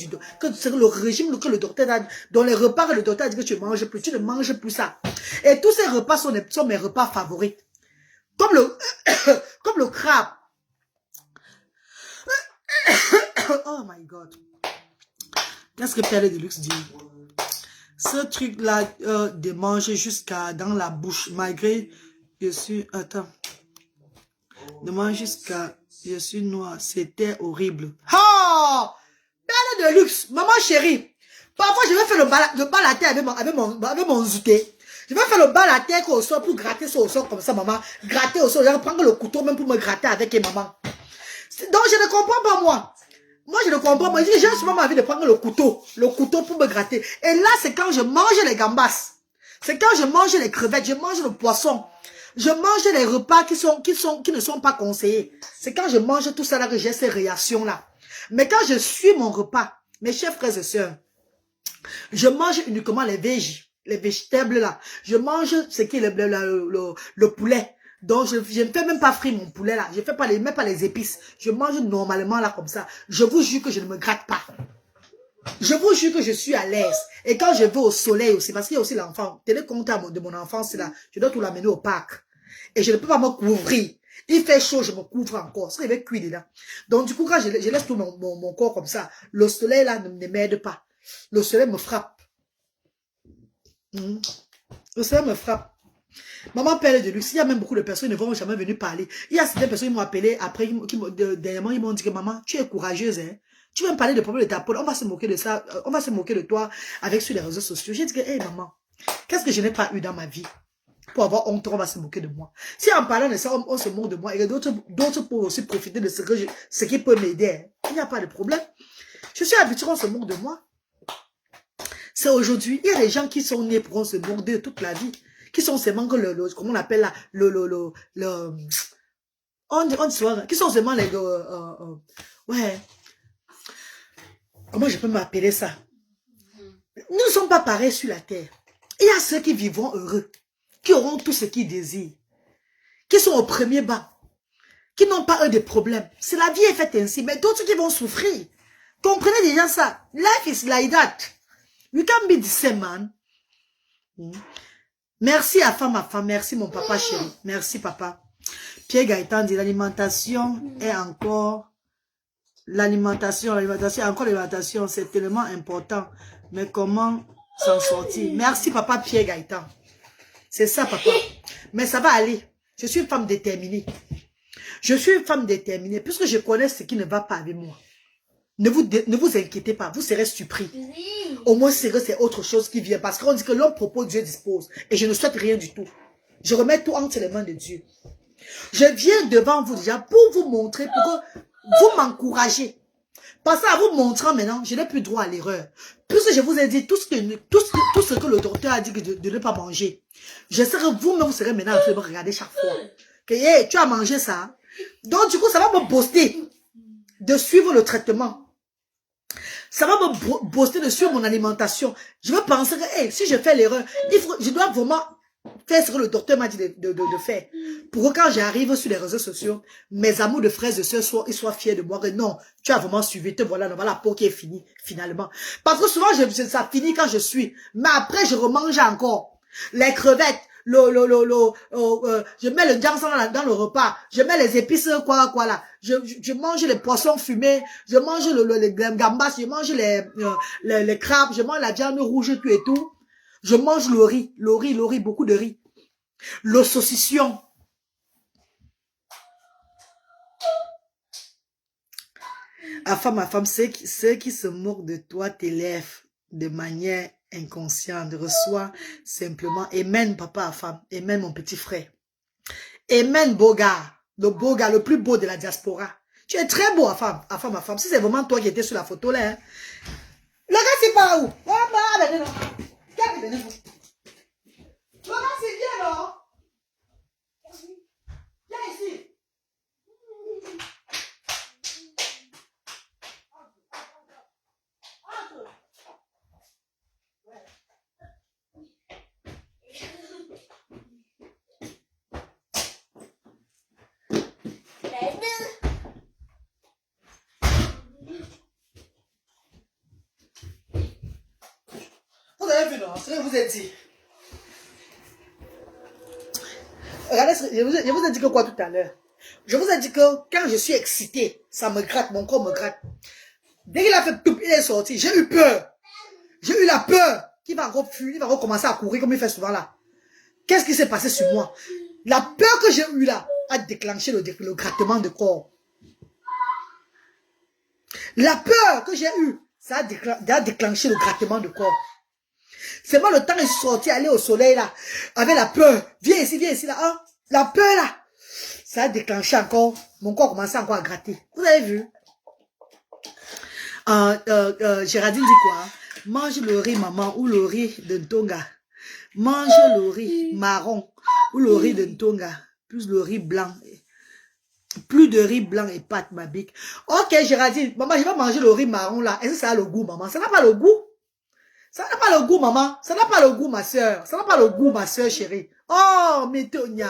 c'est le régime que le docteur a, dans les repas que le docteur a dit que tu manges plus, tu ne manges plus ça. Et tous ces repas sont mes repas favoris. Comme comme le crabe. Oh my God. Qu'est-ce que Père de Luxe dit? Ce truc-là de manger jusqu'à dans la bouche, malgré je suis... Attends. De manger jusqu'à... Je suis noire. C'était horrible. Oh! Père de Luxe, maman chérie. Parfois, je vais faire le bal à terre avec mon zouté. Je vais faire le bal à terre au sol pour gratter sur au sol comme ça, maman. Gratter au sol. Je vais prendre le couteau même pour me gratter avec maman. Donc, je ne comprends pas, moi. Moi, je ne comprends pas. J'ai souvent envie de prendre le couteau pour me gratter. Et là, c'est quand je mange les gambas. C'est quand je mange les crevettes, je mange le poisson. Je mange les repas qui ne sont pas conseillés. C'est quand je mange tout ça là que j'ai ces réactions-là. Mais quand je suis mon repas, mes chers frères et sœurs, je mange uniquement les végétables là. Je mange ce qui est le poulet. Donc, je ne fais même pas frire mon poulet là. Je ne fais pas même pas les épices. Je mange normalement là comme ça. Je vous jure que je ne me gratte pas. Je vous jure que je suis à l'aise. Et quand je vais au soleil aussi, parce qu'il y a aussi l'enfant, tenez compte de mon enfance là, je dois tout l'amener au parc. Et je ne peux pas me couvrir. Il fait chaud, je me couvre encore. Ça, il va cuire dedans. Donc du coup, quand je laisse tout mon corps comme ça, le soleil là ne m'aide pas. Le soleil me frappe. Le soleil me frappe. Maman Père de Luxe, il y a même beaucoup de personnes qui ne vont jamais venir parler. Il y a certaines personnes qui m'ont appelé après, dernièrement, ils m'ont dit que maman, tu es courageuse, hein. Tu vas me parler des problèmes de ta peau, on va se moquer de ça, on va se moquer de toi avec sur les réseaux sociaux. J'ai dit que, hé maman, qu'est-ce que je n'ai pas eu dans ma vie pour avoir honte, on va se moquer de moi. Si en parlant de ça, on se moque de moi, et d'autres pour aussi profiter de ce qui peut m'aider, il n'y a pas de problème. Je suis habituée qu'on se moque de moi. C'est aujourd'hui, il y a des gens qui sont nés pour se moquer de toute la vie, qui sont seulement que comment on appelle là, qui sont seulement les, ouais. Comment je peux m'appeler ça? Nous ne sommes pas pareils sur la terre. Il y a ceux qui vivront heureux, qui auront tout ce qu'ils désirent, qui sont au premier banc, qui n'ont pas eux de problèmes. C'est la vie est faite ainsi, mais d'autres qui vont souffrir. Comprenez déjà ça. Life is like that. You can't be the same man. Merci à femme, merci mon papa chéri. Merci papa. Pierre Gaëtan dit l'alimentation est encore... L'alimentation, c'est tellement important. Mais comment s'en sortir? Merci papa Pierre Gaëtan. C'est ça papa. Mais ça va aller. Je suis une femme déterminée. Je suis une femme déterminée. Puisque je connais ce qui ne va pas avec moi. Ne vous inquiétez pas. Vous serez surpris. Au moins c'est autre chose qui vient. Parce qu'on dit que l'homme propose, Dieu dispose. Et je ne souhaite rien du tout. Je remets tout entre les mains de Dieu. Je viens devant vous déjà pour vous montrer, pour que vous m'encouragez. Parce qu'à vous montrant maintenant, je n'ai plus droit à l'erreur. Puisque je vous ai dit tout ce que le docteur a dit de ne pas manger. Je sais que vous-même, vous serez maintenant en train de me regarder chaque fois. Que hey, tu as mangé ça. Donc du coup, ça va me booster de suivre le traitement. Ça va me booster de suivre mon alimentation. Je vais penser que hey, si je fais l'erreur, je dois vraiment... faire ce que le docteur m'a dit de faire. Pour que quand j'arrive sur les réseaux sociaux, mes amours de frères et sœurs ils soient fiers de moi. Que non, tu as vraiment suivi, te voilà la peau qui est finie, finalement. Parce que souvent, ça finit quand je suis. Mais après, je remange encore. Les crevettes, je mets le jansan dans le repas. Je mets les épices, quoi là. Je mange les poissons fumés. Je mange les gambas. Je mange les crabes. Je mange la viande rouge, tout et tout. Je mange le riz, beaucoup de riz. Le saucisson. Ma femme, ceux qui se moquent de toi t'élèvent de manière inconsciente. Reçois simplement. Amen, papa, à femme. Amen, mon petit frère. Amen, beau gars. Le plus beau de la diaspora. Tu es très beau, à femme. Si c'est vraiment toi qui étais sur la photo là. Hein. Le gars, c'est par où? Maman, c'est bien, non? Viens ici. Entre. Ouais. avez vu, non? Ce que je vous ai dit. Regardez, je vous ai dit que quoi tout à l'heure? Je vous ai dit que quand je suis excité, ça me gratte, mon corps me gratte. Dès qu'il a fait tout, il est sorti. J'ai eu peur. J'ai eu la peur qu'il va encore fuir, il va recommencer à courir comme il fait souvent là. Qu'est-ce qui s'est passé sur moi? La peur que j'ai eue là a déclenché le grattement de corps. La peur que j'ai eue, ça a déclenché le grattement de corps. C'est moi le temps que je suis sorti, aller au soleil là, avec la peur. Viens ici là. Hein? La peur là, ça a déclenché encore. Mon corps commençait encore à gratter. Vous avez vu? Géraldine dit quoi? Mange le riz maman ou le riz de Ntonga. Mange le riz marron ou le riz de Ntonga. Plus le riz blanc. Plus de riz blanc et pâte, ma bique. Ok, Géraldine, maman, je vais manger le riz marron là. Est-ce que ça a le goût, maman? Ça n'a pas le goût? Ça n'a pas le goût, maman. Ça n'a pas le goût, ma soeur. Ça n'a pas le goût, ma soeur chérie. Oh, Métonia.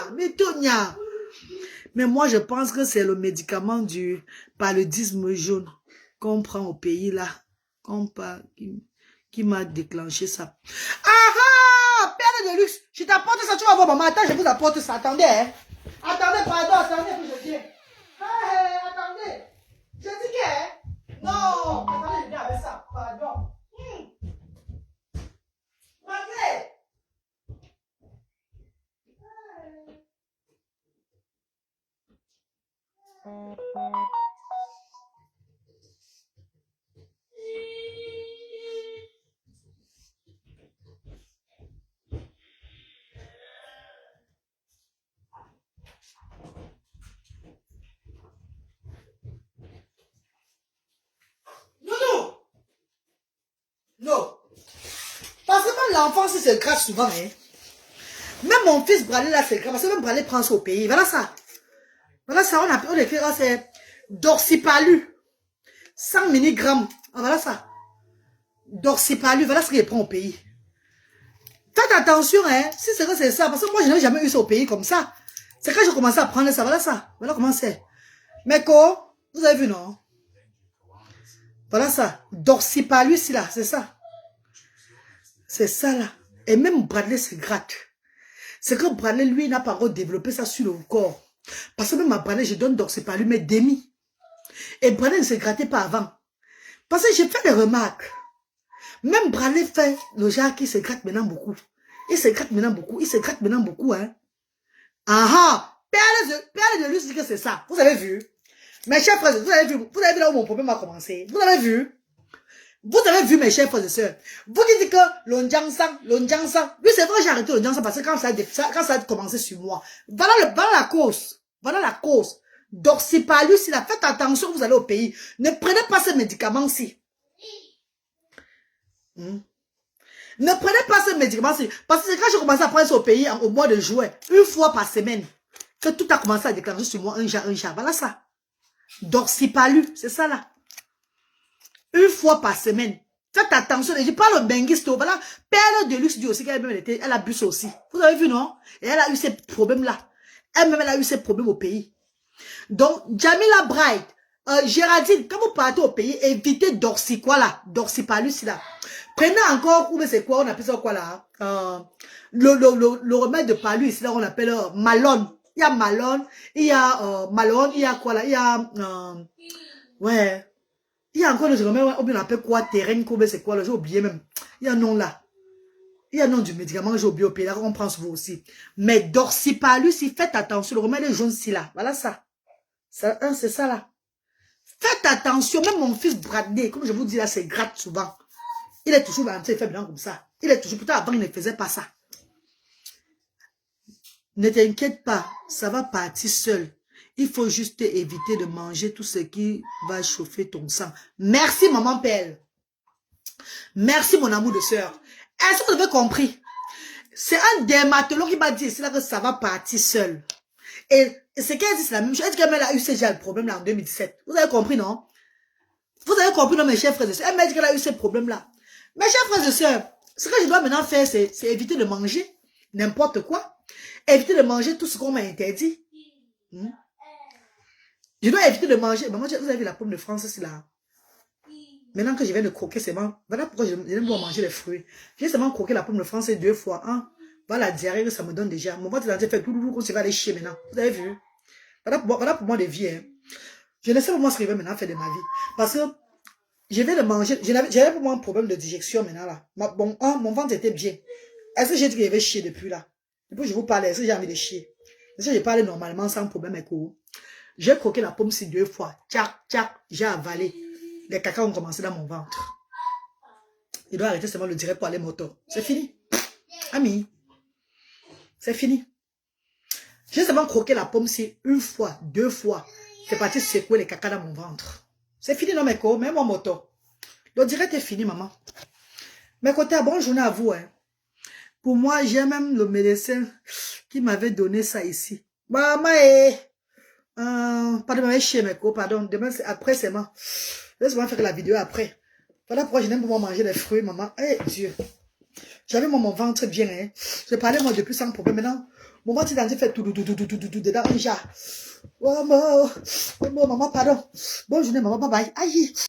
Mais moi, je pense que c'est le médicament du paludisme jaune qu'on prend au pays là. Qui m'a déclenché ça. Ah, père de luxe. Je t'apporte ça, tu vas voir, maman. Attends, je vous apporte ça. Attendez, hein. Attendez, pardon, attendez que je viens. Hey, attendez. Je dis que... Non, attendez, je viens avec ça. Pardon. Malgré. Non. Parce que même l'enfant, si se gratte souvent, hein. Même mon fils Bralé, là, c'est grave. Parce que même Bralé prend ça au pays. Voilà ça. Voilà ça, on écrit, oh, c'est Dorcipalu. 100 mg. Ah, voilà ça. Dorcipalu, voilà ce qu'il prend au pays. Faites attention, hein. Si c'est que c'est ça. Parce que moi, je n'ai jamais eu ça au pays comme ça. C'est quand j'ai commencé à prendre ça. Voilà ça. Voilà comment c'est. Mais quoi? Vous avez vu, non? Voilà ça. Dorcipalu, c'est là. C'est ça. C'est ça, là. Et même Bradley se gratte. C'est que Bradley, lui, n'a pas encore développé ça sur le corps. Parce que même à Bradley, je donne Dorcipalu, mais demi. Et Bradley ne se grattait pas avant. Parce que j'ai fait des remarques. Même Bradley fait le genre qui se gratte maintenant beaucoup. Il se gratte maintenant beaucoup. Il se gratte maintenant beaucoup, hein. Ah ah! Père de lui dit que c'est ça. Vous avez vu? Mes chers frères, vous avez vu là où mon problème a commencé. Vous avez vu? Vous avez vu, mes chers frères et sœurs. Vous qui dites que l'onjangsang. Oui, c'est vrai, j'ai arrêté l'onjangsang parce que quand ça a commencé sur moi. Voilà la cause. Voilà la cause. Dorcipalu, si la faites attention, vous allez au pays. Ne prenez pas ce médicament-ci. Ne prenez pas ce médicament-ci. Parce que quand j'ai commencé à prendre ça au pays, au mois de juin, une fois par semaine, que tout a commencé à déclencher sur moi un jar. Voilà ça. Dorcipalu, c'est ça là. Une fois par semaine. Faites attention. Je parle au benguisto. Voilà. Père de luxe dit aussi qu'elle a bu ça aussi. Vous avez vu, non? Et elle a eu ces problèmes-là. Elle-même, elle a eu ces problèmes au pays. Donc, Jamila Bright, Géraldine, quand vous partez au pays, évitez Dorcipalu, là. Prenez encore, ou c'est quoi, on appelle ça quoi là? Le remède de palu, ici là, on appelle Malone. Il y a Malone, il y a Malone, il y a quoi là? Il y a, ouais. Il y a encore le remède, on appelle quoi? Terrain, c'est quoi là? J'ai oublié même. Il y a un nom là. Il y a un nom du médicament que j'ai oublié au pays là, on prend sur vous aussi. Mais Dorcipalu, si faites attention, le remède est jaune si là. Voilà ça. C'est ça là. Faites attention, même mon fils Bradley, comme je vous dis là, c'est gratte souvent. Il est toujours dans il fait blanc comme ça. Il est toujours, pourtant avant il ne faisait pas ça. Ne t'inquiète pas, ça va partir seul. Il faut juste éviter de manger tout ce qui va chauffer ton sang. Merci maman Pelle. Merci mon amour de sœur. Est-ce que vous avez compris? C'est un dermatologue qui m'a dit c'est là que ça va partir seul. Et ce qu'elle dit, c'est la même chose. Elle dit qu'elle a eu ce problème là en 2017. Vous avez compris, non? Vous avez compris, non, mes chers frères et sœurs? Elle m'a dit qu'elle a eu ce problème là. Mes chers frères et sœurs, ce que je dois maintenant faire, c'est éviter de manger n'importe quoi. Éviter de manger tout ce qu'on m'a interdit. Je dois éviter de manger. Maman, vous avez vu la pomme de France, c'est là. Maintenant que je viens de croquer seulement, voilà pourquoi je n'aime pas manger les fruits. J'ai seulement croqué la pomme de français 2 fois. Hein? Voilà la diarrhée que ça me donne déjà. Mon ventre est en train de faire tout quand je vais aller chier maintenant. Vous avez vu? Voilà pour moi les vies. Hein. Je ne sais pas moi ce que je vais maintenant faire de ma vie. Parce que je vais le manger. J'avais pour moi un problème de digestion maintenant là. Mon ventre était bien. Est-ce que j'ai dit que je vais chier depuis là? Depuis que je vous parle, est-ce que j'ai envie de chier? Est-ce que je parle normalement sans problème avec vous? J'ai croqué la pomme 2 fois. Tchac, tchac, j'ai avalé. Les caca ont commencé dans mon ventre. Il doit arrêter seulement le direct pour aller moto. C'est fini. Ami. C'est fini. J'ai seulement croqué la pomme 1 fois, 2 fois. C'est parti secouer les caca dans mon ventre. C'est fini, non, mes co, même mon moto. Le direct est fini, maman. Mes côtés, bonne journée à vous. Hein. Pour moi, j'ai même le médecin qui m'avait donné ça ici. Maman, pardon, maman, chez mes co, pardon. Demain, après, c'est moi. Laisse-moi faire la vidéo après. Voilà pourquoi je n'aime pas manger les fruits, maman. Eh, Dieu. J'avais mon ventre bien, hein. Je parlais moi depuis sans problème. Maintenant, mon ventre est en train de faire tout dedans. Déjà. Oh, maman, pardon. Bonne journée, maman. Bye bye. Aïe.